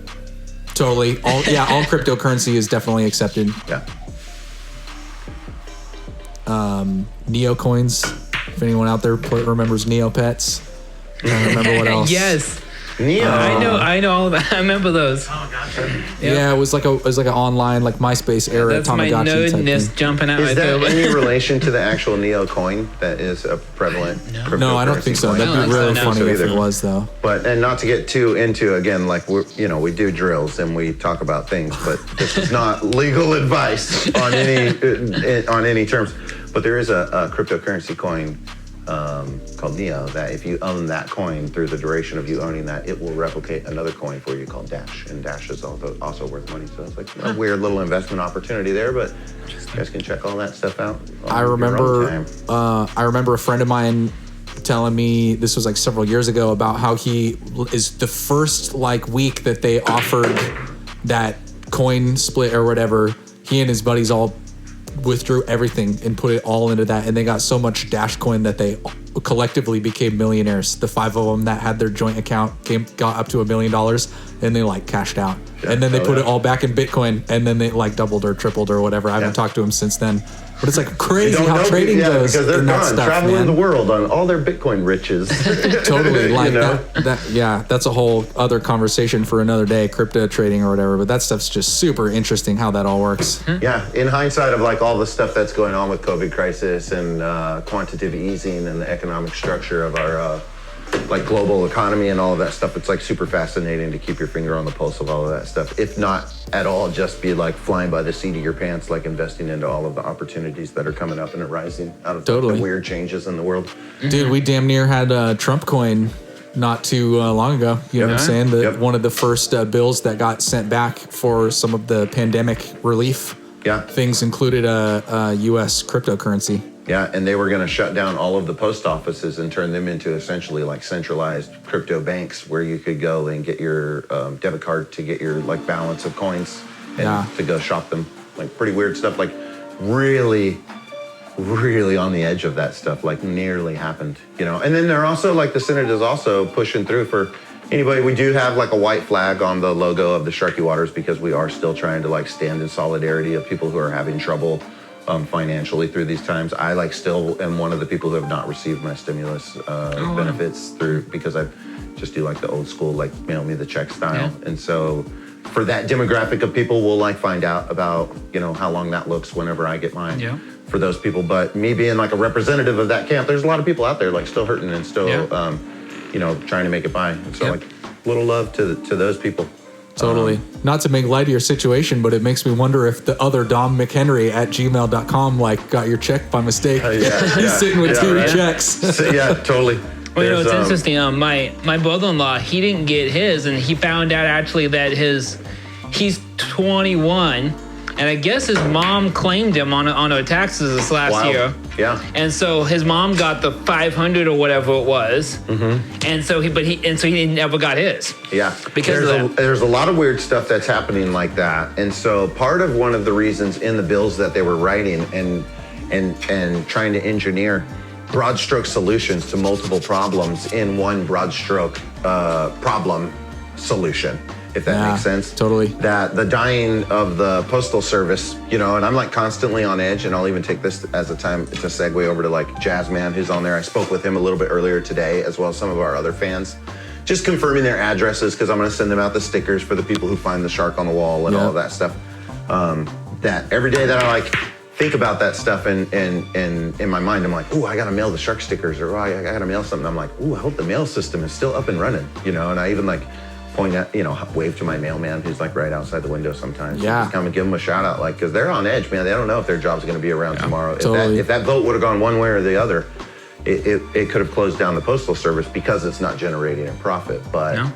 Totally. All cryptocurrency is definitely accepted. Yeah. Neo coins. If anyone out there remembers Neopets, I don't remember what else. Yes. Neo. I know all that. I remember those. Yeah, it was like an online like MySpace era That's my Tamagotchi type nerdness thing. jumping out Is right that there. any relation to the actual Neo coin that is a prevalent cryptocurrency No, I don't think so. coin? That'd I be don't really think so funny if either. it was though. And not to get too into, again, like we do drills and we talk about things, but this is not legal advice on any terms. But there is a cryptocurrency coin called Neo that if you own that coin through the duration of you owning that, it will replicate another coin for you called Dash, and Dash is also worth money. So it's like a weird little investment opportunity there, but you guys can check all that stuff out. I remember a friend of mine telling me, this was like several years ago, about how he is the first like week that they offered that coin split or whatever, he and his buddies all withdrew everything and put it all into that, and they got so much Dash coin that they collectively became millionaires. The 5 of them that had their joint account got up to $1 million, and they like cashed out. Yeah, and then they put it all back in Bitcoin, and then they like doubled or tripled or whatever. I haven't talked to him since then, but it's like crazy how trading goes. because they're in that gone stuff, traveling man. the world on all their Bitcoin riches. Totally, like You know? that's a whole other conversation for another day, crypto trading or whatever. But that stuff's just super interesting how that all works. Yeah, in hindsight of like all the stuff that's going on with COVID crisis and quantitative easing and the economic structure of our like global economy and all of that stuff, it's like super fascinating to keep your finger on the pulse of all of that stuff. If not at all, just be like flying by the seat of your pants, like investing into all of the opportunities that are coming up and arising out of Totally. the weird changes in the world. Dude, we damn near had Trump coin not too long ago. You know what I'm saying? One of the first bills that got sent back for some of the pandemic relief things included a U.S. cryptocurrency. Yeah, and they were going to shut down all of the post offices and turn them into essentially like centralized crypto banks where you could go and get your debit card to get your like balance of coins and to go shop them. Like pretty weird stuff, like really on the edge of that stuff, like nearly happened, you know. And then they're also like the Senate is also pushing through for anybody. We do have like a white flag on the logo of the Sharky Waters because we are still trying to like stand in solidarity of people who are having trouble financially through these times. I like still am one of the people who have not received my stimulus benefits through because I just do like the old school like mail me the check style. And so for that demographic of people, we'll like find out about, you know, how long that looks whenever I get mine for those people. But me being like a representative of that camp, there's a lot of people out there like still hurting and still you know, trying to make it by. And so like little love to those people. Totally. Not to make light of your situation, but it makes me wonder if the other Dom McHenry at gmail.com like got your check by mistake. He's sitting with two checks. So, yeah, totally. Well, you know, it's interesting. My brother-in-law, he didn't get his, and he found out actually that he's 21, and I guess his mom claimed him on her taxes this last year. Yeah. And so his mom got the 500 or whatever it was, and so he never got his. Yeah, Because there's a lot of weird stuff that's happening like that, and so part of one of the reasons in the bills that they were writing and trying to engineer broad stroke solutions to multiple problems in one broad stroke problem solution, if that makes sense. Totally. That the dying of the postal service, you know, and I'm like constantly on edge, and I'll even take this as a time to segue over to like Jazzman, who's on there. I spoke with him a little bit earlier today, as well as some of our other fans, just confirming their addresses because I'm going to send them out the stickers for the people who find the shark on the wall and all of that stuff. That every day that I like think about that stuff and in my mind, I'm like, ooh, I got to mail the shark stickers, or I got to mail something. I'm like, ooh, I hope the mail system is still up and running, you know, and I even like point at, you know, wave to my mailman who's like right outside the window sometimes. Just come and give them a shout out, like, because they're on edge, man. They don't know if their job's going to be around tomorrow. Totally. If that vote would have gone one way or the other, it could have closed down the postal service because it's not generating a profit. But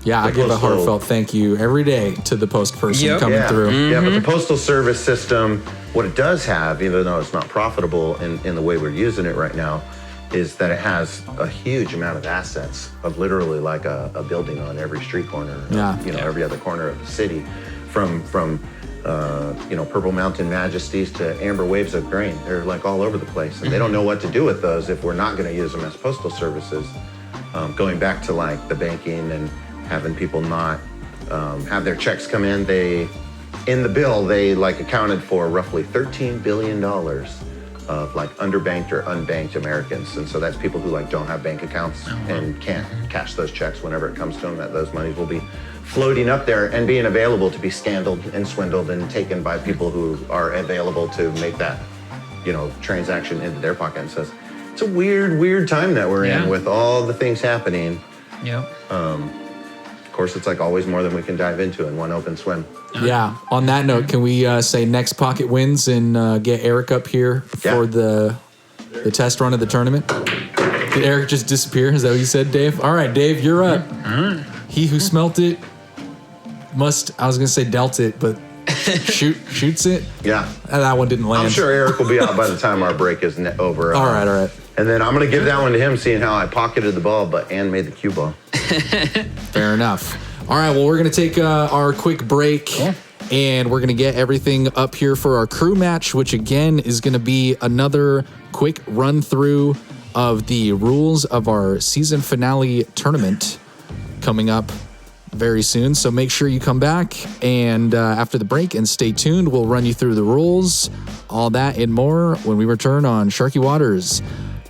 yeah, I give a heartfelt thank you every day to the post person coming through. Yeah, but the postal service system, what it does have, even though it's not profitable in the way we're using it right now, is that it has a huge amount of assets of literally like a building on every street corner, you know, every other corner of the city, from you know, Purple Mountain Majesties to Amber Waves of Grain. They're like all over the place, and they don't know what to do with those if we're not going to use them as postal services. Going back to like the banking and having people not have their checks come in, in the bill, they like accounted for roughly $13 billion of like underbanked or unbanked Americans. And so that's people who like don't have bank accounts and can't cash those checks whenever it comes to them, that those monies will be floating up there and being available to be scandaled and swindled and taken by people who are available to make that, you know, transaction into their pocket. And so it's a weird time that we're in with all the things happening. Yep. Of course, it's like always more than we can dive into in one open swim. Yeah. On that note, can we say next pocket wins and get Eric up here for the test run of the tournament? Did Eric just disappear? Is that what you said, Dave? All right, Dave, you're up. He who smelt it must, I was going to say dealt it, but shoots it? Yeah. That one didn't land. I'm sure Eric will be out by the time our break is over. All right. And then I'm going to give that one to him, seeing how I pocketed the ball, and made the cue ball. Fair enough. All right, well, we're going to take our quick break, and we're going to get everything up here for our crew match, which, again, is going to be another quick run-through of the rules of our season finale tournament coming up very soon. So make sure you come back and after the break and stay tuned. We'll run you through the rules, all that and more when we return on Sharky Waters,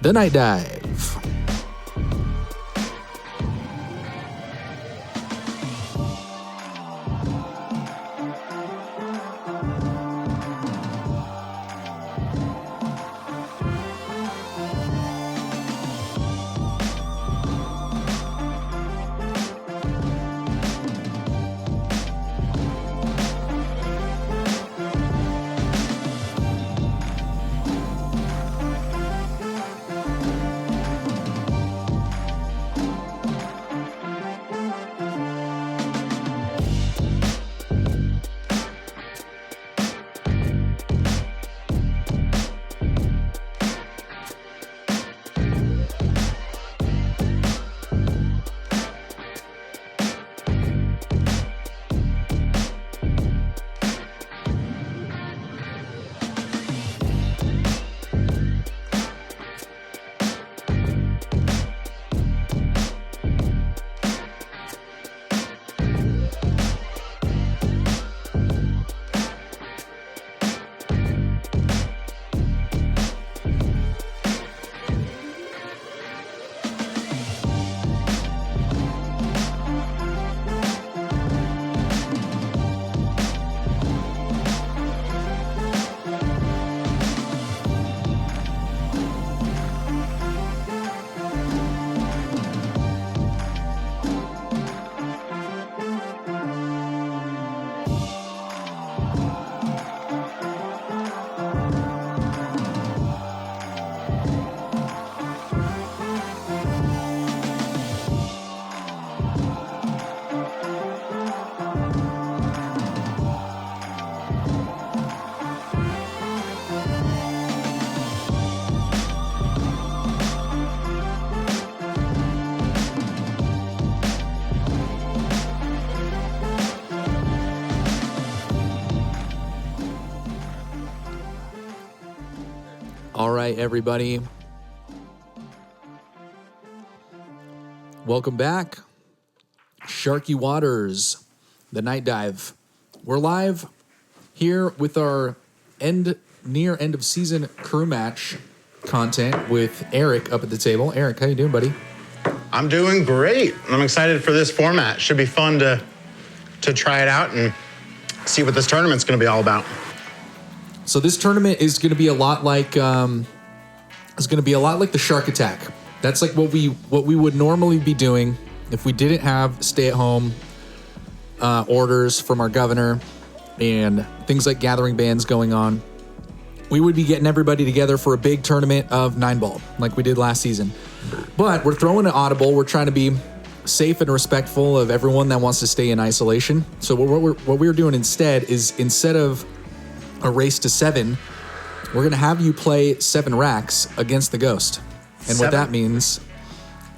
The Night Dive. All right, everybody. Welcome back. Sharky Waters, The Night Dive. We're live here with our near end of season crew match content with Eric up at the table. Eric, how you doing, buddy? I'm doing great. I'm excited for this format. Should be fun to try it out and see what this tournament's going to be all about. So this tournament is going to be a lot like the Shark Attack. That's like what we would normally be doing if we didn't have stay-at-home orders from our governor and things like gathering bans going on. We would be getting everybody together for a big tournament of 9-ball like we did last season. But we're throwing an audible. We're trying to be safe and respectful of everyone that wants to stay in isolation. So what we're doing instead is, instead of a race to 7, we're going to have you play 7 racks against the Ghost. And what that means,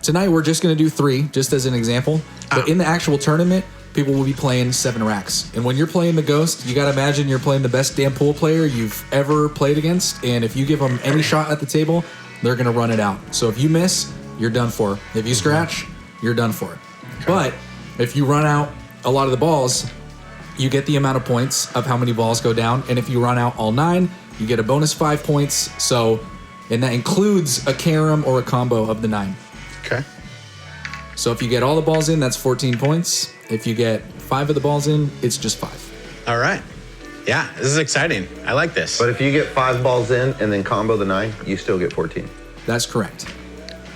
tonight we're just going to do 3, just as an example. But in the actual tournament, people will be playing 7 racks. And when you're playing the Ghost, you got to imagine you're playing the best damn pool player you've ever played against. And if you give them any shot at the table, they're going to run it out. So if you miss, you're done for. If you scratch, you're done for. Okay. But if you run out a lot of the balls, you get the amount of points of how many balls go down. And if you run out all 9, you get a bonus 5 points. So, and that includes a carom or a combo of the 9. Okay. So if you get all the balls in, that's 14 points. If you get 5 of the balls in, it's just 5. All right. Yeah, this is exciting. I like this. But if you get 5 balls in and then combo the 9, you still get 14. That's correct.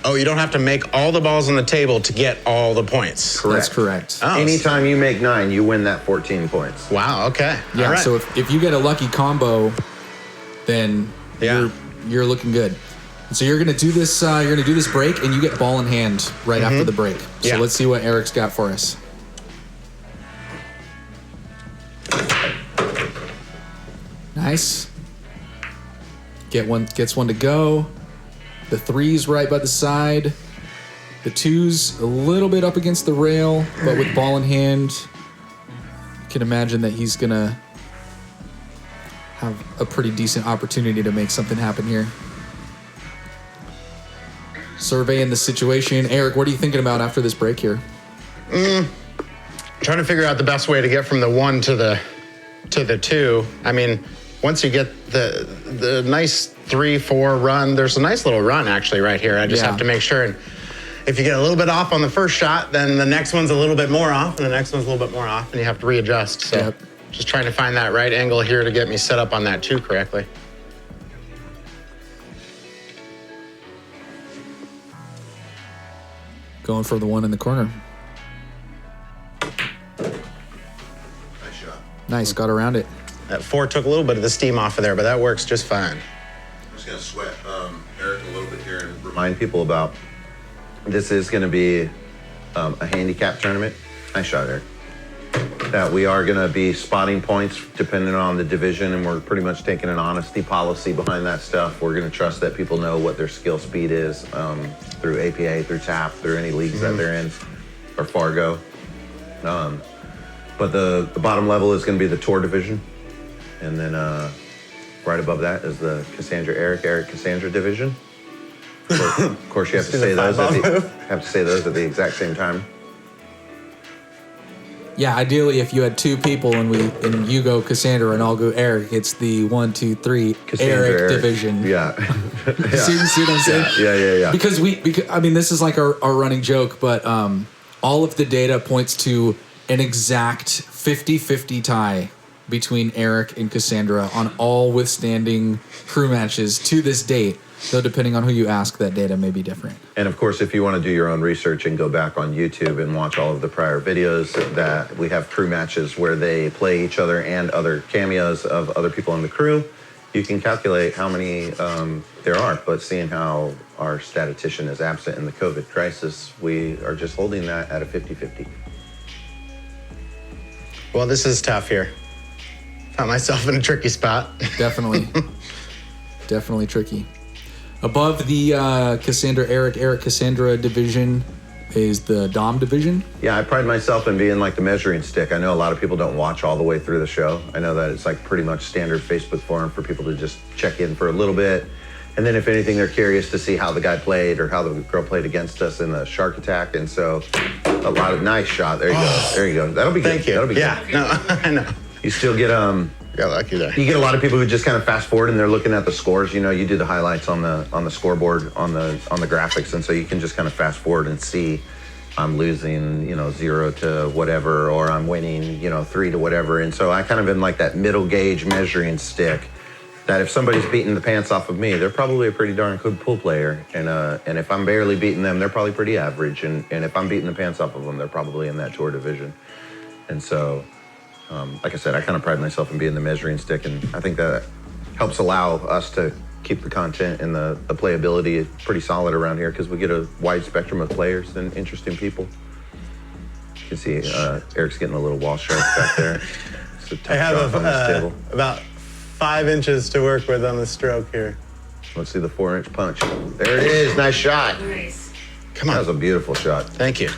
Oh, you don't have to make all the balls on the table to get all the points. Correct. That's correct. Oh, Anytime you make 9, you win that 14 points. wow. Okay. Yeah, All right. so if you get a lucky combo, then Yeah. you're looking good. So you're gonna do this. You're gonna do this break, and you get ball in hand right after the break. So Yeah. let's see what Eric's got for us. Nice. Gets one to go. The 3's right by the side. The 2's a little bit up against the rail, but with ball in hand, you can imagine that he's gonna have a pretty decent opportunity to make something happen here. Surveying the situation. Eric, what are you thinking about after this break here? Trying to figure out the best way to get from the 1 to the 2. I mean, once you get the nice 3-4 run, there's a nice little run actually right here. I just Yeah. have to make sure. And if you get a little bit off on the first shot, then the next one's a little bit more off, and the next one's a little bit more off, and you have to readjust. So Yep. just trying to find that right angle here to get me set up on that 2 correctly. Going for the 1 in the corner. Nice shot. Nice, got around it. That 4 took a little bit of the steam off of there, but that works just fine. I'm just going to sweat Eric a little bit here and remind people about this is going to be a handicap tournament. Nice shot, Eric. That we are going to be spotting points depending on the division, and we're pretty much taking an honesty policy behind that stuff. We're going to trust that people know what their skill speed is through APA, through TAP, through any leagues that they're in, or Fargo. But the bottom level is going to be the tour division. And then right above that is the Eric Cassandra division. Of course, you have to say those at the exact same time. Yeah, ideally, if you had 2 people and you go Cassandra and I'll go Eric, it's the 1, 2, 3 Eric division. Yeah. See what I'm saying? Yeah. Because I mean, this is like our running joke, but all of the data points to an exact 50-50 tie between Eric and Cassandra on all withstanding crew matches to this date. Though depending on who you ask, that data may be different. And of course, if you want to do your own research and go back on YouTube and watch all of the prior videos, that we have crew matches where they play each other and other cameos of other people on the crew, you can calculate how many there are. But seeing how our statistician is absent in the COVID crisis, we are just holding that at a 50-50. Well, this is tough here. Found myself in a tricky spot. Definitely. Definitely tricky. Above the Eric Cassandra division is the Dom division. Yeah, I pride myself in being like the measuring stick. I know a lot of people don't watch all the way through the show. I know that it's like pretty much standard Facebook forum for people to just check in for a little bit. And then if anything, they're curious to see how the guy played or how the girl played against us in the shark attack. And so a lot of nice shot. There you go. There you go. That'll be good. Thank you. That'll be yeah, good. no, I know. You still get Got lucky there. You get a lot of people who just kind of fast forward and they're looking at the scores. You know, you do the highlights on the scoreboard on the graphics, and so you can just kind of fast forward and see I'm losing, 0 to whatever, or I'm winning, 3 to whatever. And so I kind of am like that middle gauge measuring stick. That if somebody's beating the pants off of me, they're probably a pretty darn good pool player, and if I'm barely beating them, they're probably pretty average. And if I'm beating the pants off of them, they're probably in that tour division. And so. Like I said, I kind of pride myself in being the measuring stick, and I think that helps allow us to keep the content and the playability pretty solid around here because we get a wide spectrum of players and interesting people. You can see Eric's getting a little wall shark back there. It's a tough I have on this table. about 5 inches to work with on the stroke here. Let's see the 4-inch punch. There it is. Nice shot. Nice. Come on. That was a beautiful shot. Thank you.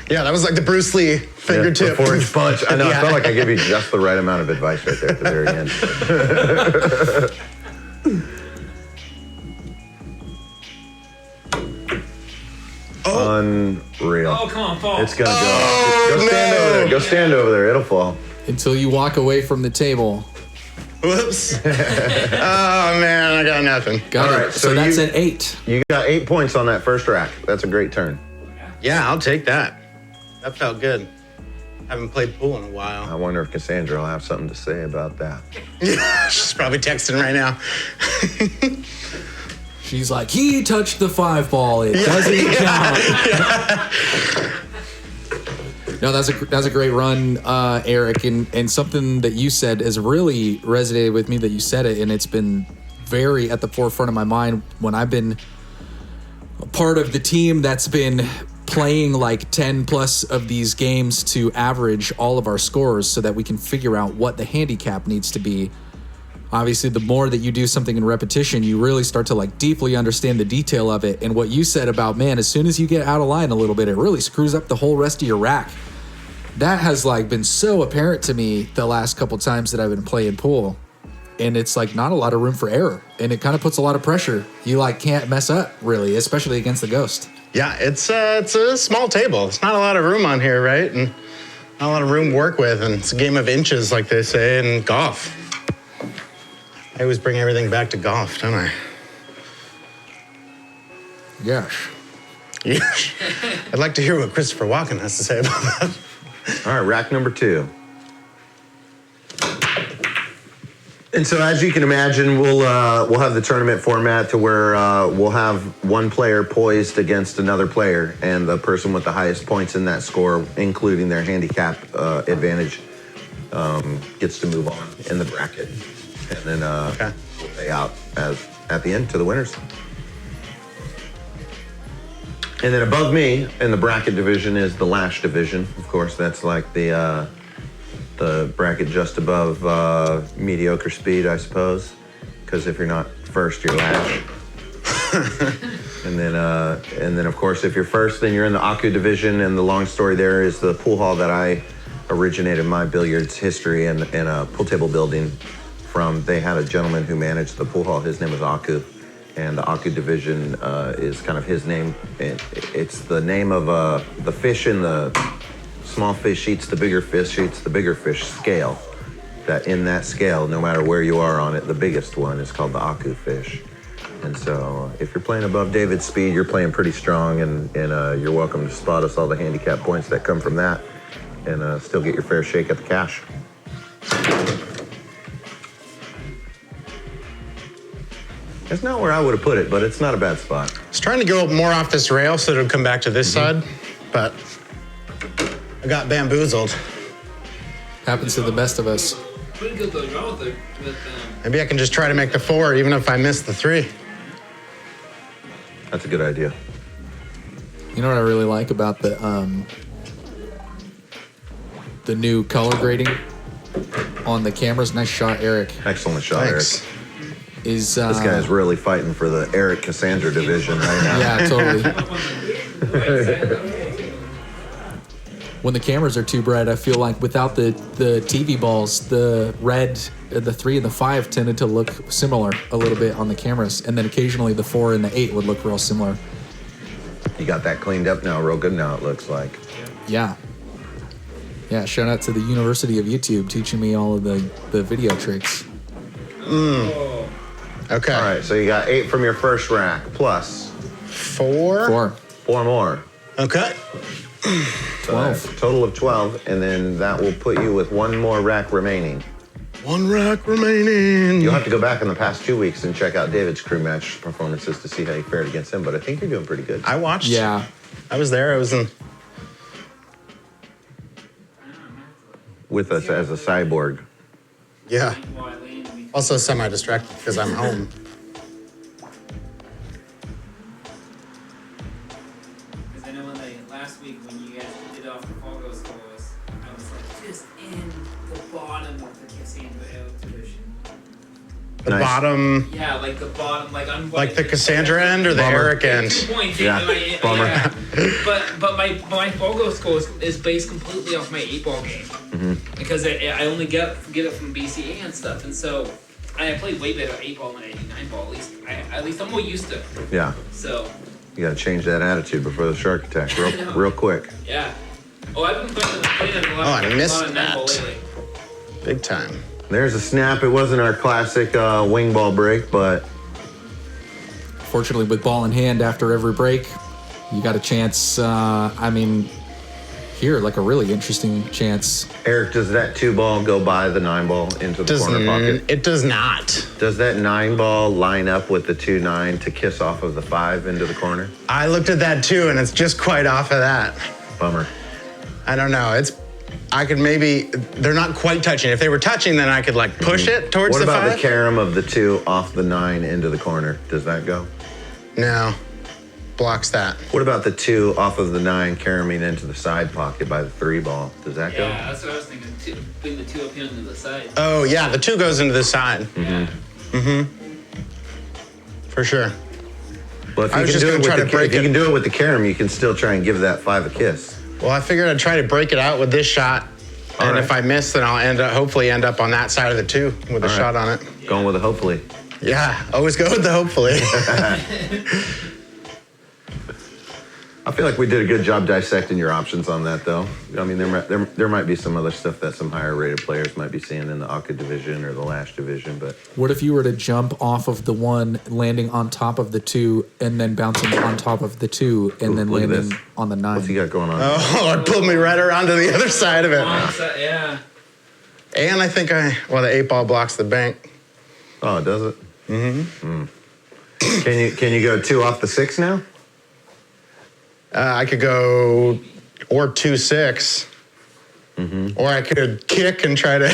Yeah, that was like the Bruce Lee fingertip. The 4-inch punch. I know. Yeah. I felt like I gave you just the right amount of advice right there at the very end. Unreal. Oh, come on, fall. It's gonna go. Go stand over there. Go stand over there. It'll fall. Until you walk away from the table. Whoops. Oh, man, I got nothing. Got All it. right, so so that's you- an 8. You got 8 points on that first rack. That's a great turn. Yeah, I'll take that. That felt good. Haven't played pool in a while. I wonder if Cassandra will have something to say about that. She's probably texting right now. She's like, he touched the 5 ball. It doesn't count. No, that's a great run, Eric. And something that you said has really resonated with me that you said it, and it's been very at the forefront of my mind when I've been a part of the team that's been playing like 10 plus of these games to average all of our scores so that we can figure out what the handicap needs to be. Obviously, the more that you do something in repetition, you really start to like deeply understand the detail of it. And what you said about, man, as soon as you get out of line a little bit, it really screws up the whole rest of your rack. That has like been so apparent to me the last couple times that I've been playing pool. And it's like not a lot of room for error. And it kind of puts a lot of pressure. You like can't mess up really, especially against the ghost. Yeah, it's a small table. It's not a lot of room on here, right? And not a lot of room to work with. And it's a game of inches, like they say in golf. I always bring everything back to golf, don't I? Gosh. Yeah. I'd like to hear what Christopher Walken has to say about that. All right, rack number 2. And so, as you can imagine, we'll have the tournament format to where we'll have one player poised against another player, and the person with the highest points in that score, including their handicap advantage, gets to move on in the bracket, and then we'll pay out at the end to the winners. And then above me in the bracket division is the Lash division. Of course, that's like the bracket just above mediocre speed, I suppose. Because if you're not first, you're Lash. and then of course, if you're first, then you're in the Aku division. And the long story there is the pool hall that I originated my billiards history in a pool table building from. They had a gentleman who managed the pool hall. His name was Aku. And the Aku division is kind of his name. It's the name of the fish in the small fish eats the bigger fish scale. That in that scale, no matter where you are on it, the biggest one is called the Aku fish. And so if you're playing above David's speed, you're playing pretty strong, and you're welcome to spot us all the handicap points that come from that and still get your fair shake at the cash. It's not where I would have put it, but it's not a bad spot. I was trying to go more off this rail so it would come back to this side, but I got bamboozled. Happens to the best of us. Pretty good though, wrong with Maybe I can just try to make the 4 even if I miss the 3. That's a good idea. You know what I really like about the new color grading on the cameras? Nice shot, Eric. Excellent shot, Thanks. Eric. Is This guy's really fighting for the Eric Cassandra division right now. yeah, totally. When the cameras are too bright, I feel like without the TV balls, the red, the 3 and the 5 tended to look similar a little bit on the cameras, and then occasionally the 4 and the 8 would look real similar. You got that cleaned up now, real good now, it looks like. Yeah. Yeah, shout out to the University of YouTube teaching me all of the video tricks. Okay. All right, so you got 8 from your first rack, plus 4. 4 more. Okay. So that's a total of 12, and then that will put you with 1 more rack remaining. 1 rack remaining. You'll have to go back in the past 2 weeks and check out David's crew match performances to see how you fared against him, but I think you're doing pretty good. I watched. Yeah. I was there. I was in. With us as a cyborg. Yeah. Also semi-distracted because I'm home. Because I know last week when you guys did off the Pogo scores, I was like just in the bottom of the Cassandra division. The Nice. bottom, Yeah, like the bottom, like I'm like the Cassandra end or the Bummer. Eric end? 2 points. Yeah, bummer. Yeah. But my Pogo score is based completely off my 8-ball game because I only get it from BCA and stuff, and so I play way better 8-ball than 9-ball. At least I'm more used to it. Yeah, So you gotta change that attitude before the shark attack real quick. yeah. Oh, I've been playing a lot, Oh, I missed lot of 9-ball that. lately. Big time. There's a snap. It wasn't our classic wing ball break, but Fortunately, with ball in hand after every break, you got a chance. Here, like a really interesting chance. Eric, does that 2-ball go by the 9-ball into the corner pocket? It does not. Does that 9-ball line up with the 2-9 to kiss off of the 5 into the corner? I looked at that too, and it's just quite off of that. Bummer. I don't know. I could maybe, they're not quite touching. If they were touching, then I could like push it towards the 5. What about the carom of the 2 off the 9 into the corner? Does that go? No. Blocks that. What about the 2 off of the 9 caroming into the side pocket by the 3-ball? Does that go? Yeah, that's what I was thinking. Bring the 2 up here into the side. Oh, yeah, the 2 goes into the side. For sure. Well, if I you was can just do it gonna with try the to break if you it. can do it with the carom, you can still try and give that 5 a kiss. Well, I figured I'd try to break it out with this shot. All And right. if I miss, then I'll hopefully end up on that side of the 2 with a All right. shot on it. Going with a hopefully. Yeah, always go with the hopefully. I feel like we did a good job dissecting your options on that, though. I mean, there might be some other stuff that some higher rated players might be seeing in the Aka division or the Lash division, but What if you were to jump off of the 1, landing on top of the 2, and then bouncing on top of the 2, and then look at landing this. on the 9? what's he got going on? Oh, it pulled me right around to the other side of it. Yeah. And I think the 8-ball blocks the bank. Oh, does it? Mm-hmm. Can you go 2 off the 6 now? I could go or 2-6. Or I could kick and try to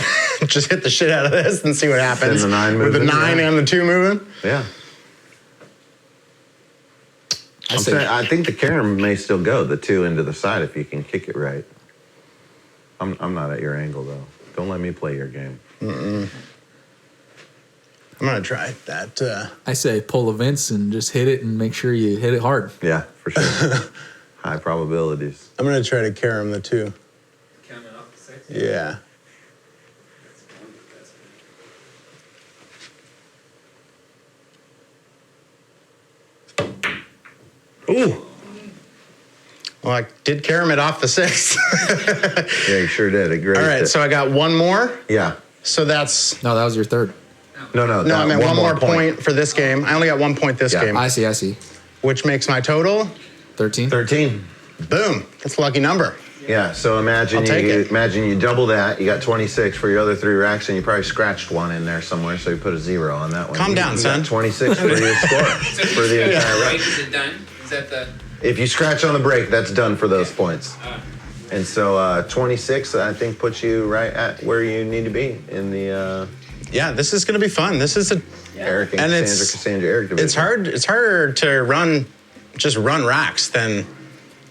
just hit the shit out of this and see what happens. Send the 9 with the moving, 9 yeah. and the 2 moving. Yeah. I think the carom may still go the 2 into the side if you can kick it right. I'm not at your angle though. Don't let me play your game. I'm gonna try that. I say pull events and just hit it and make sure you hit it hard. Yeah, for sure. High probabilities. I'm gonna try to carom the 2. Coming off the 6. Yeah. Ooh. Well, I did carom it off the 6. Yeah, you sure did. It great. All right, so I got 1 more. Yeah. So that's No, that was your 3rd. No. no. I meant one more point for this game. I only got 1 point this Yeah. game, I see. which makes my total 13. 13. boom. That's a lucky number. Yeah. So imagine I'll take it. you double that. You got 26 for your other 3 racks, and you probably scratched 1 in there somewhere. So you put a 0 on that one. Calm down, you son. Got 26 for your score for the entire rack. Right? Is it done? Is that the... If you scratch on the break, that's done for those points. And so 26, I think, puts you right at where you need to be in the Yeah, this is gonna be fun. This is Eric and And Cassandra Eric division. it's hard. It's harder to run racks than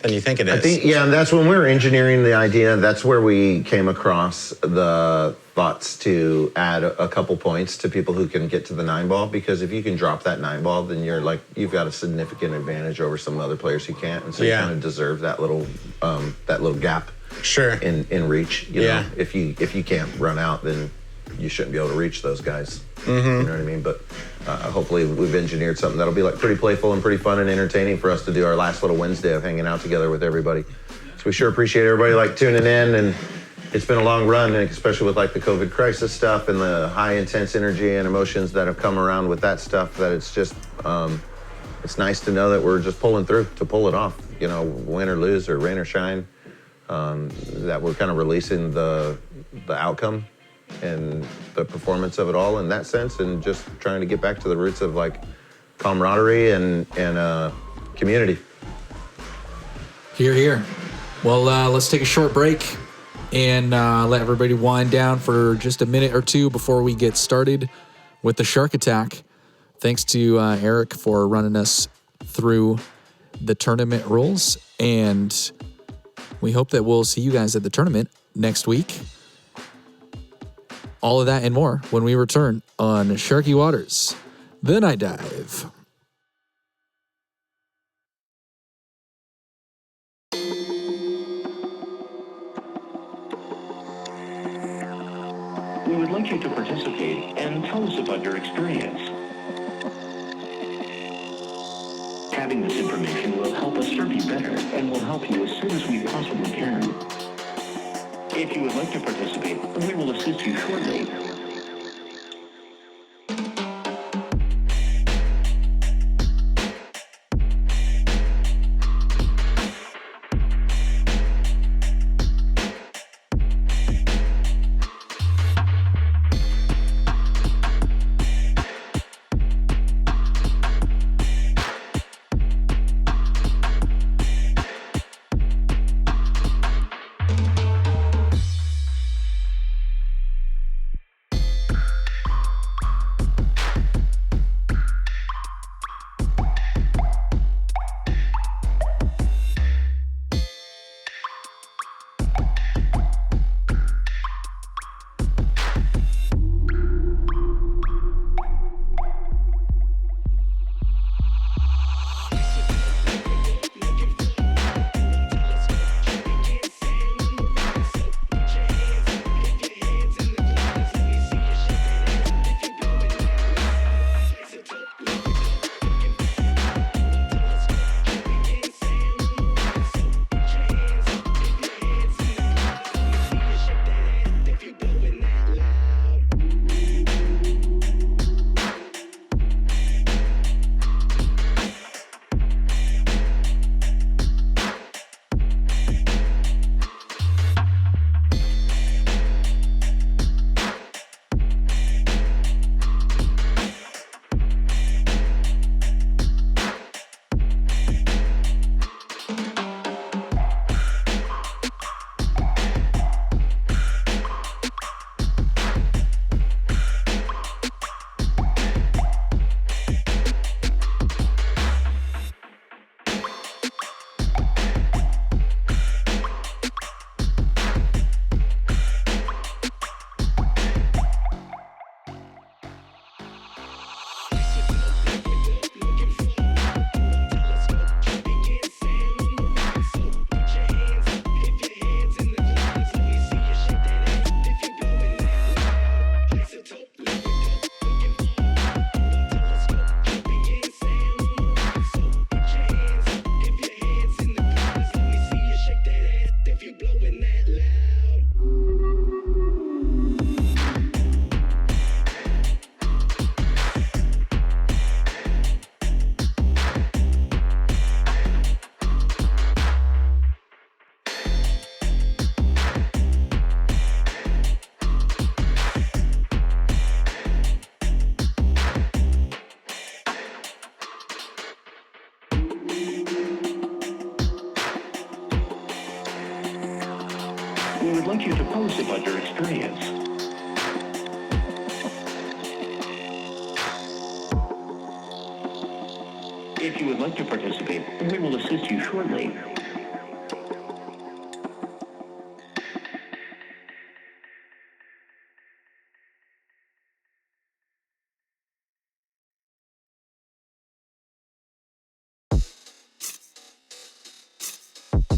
you think it is. I think, yeah, and that's when we were engineering the idea. That's where we came across the thoughts to add a couple points to people who can get to the 9-ball. Because if you can drop that 9-ball, then you've got a significant advantage over some other players who can't. And so you Yeah. kind of deserve that little gap Sure. in reach. You Yeah. know, if you can't run out, then you shouldn't be able to reach those guys. You know what I mean? But hopefully we've engineered something that'll be like pretty playful and pretty fun and entertaining for us to do our last little Wednesday of hanging out together with everybody. So we sure appreciate everybody like tuning in, and it's been a long run, and especially with like the COVID crisis stuff and the high intense energy and emotions that have come around with that stuff, that it's just it's nice to know that we're just pulling through to pull it off, you know, win or lose or rain or shine, that we're kind of releasing the outcome and the performance of it all in that sense, and just trying to get back to the roots of like camaraderie and community. Here. Well, let's take a short break and let everybody wind down for just a minute or two before we get started with the Shark Attack. Thanks to Eric for running us through the tournament rules, and we hope that we'll see you guys at the tournament next week. All of that and more when we return on Sharky Waters, The Night Dive. We would like you to participate and tell us about your experience. Having this information will help us serve you better and will help you as soon as we possibly can. If you would like to participate, we will assist you shortly. We would like you to post about your experience. If you would like to participate, we will assist you shortly.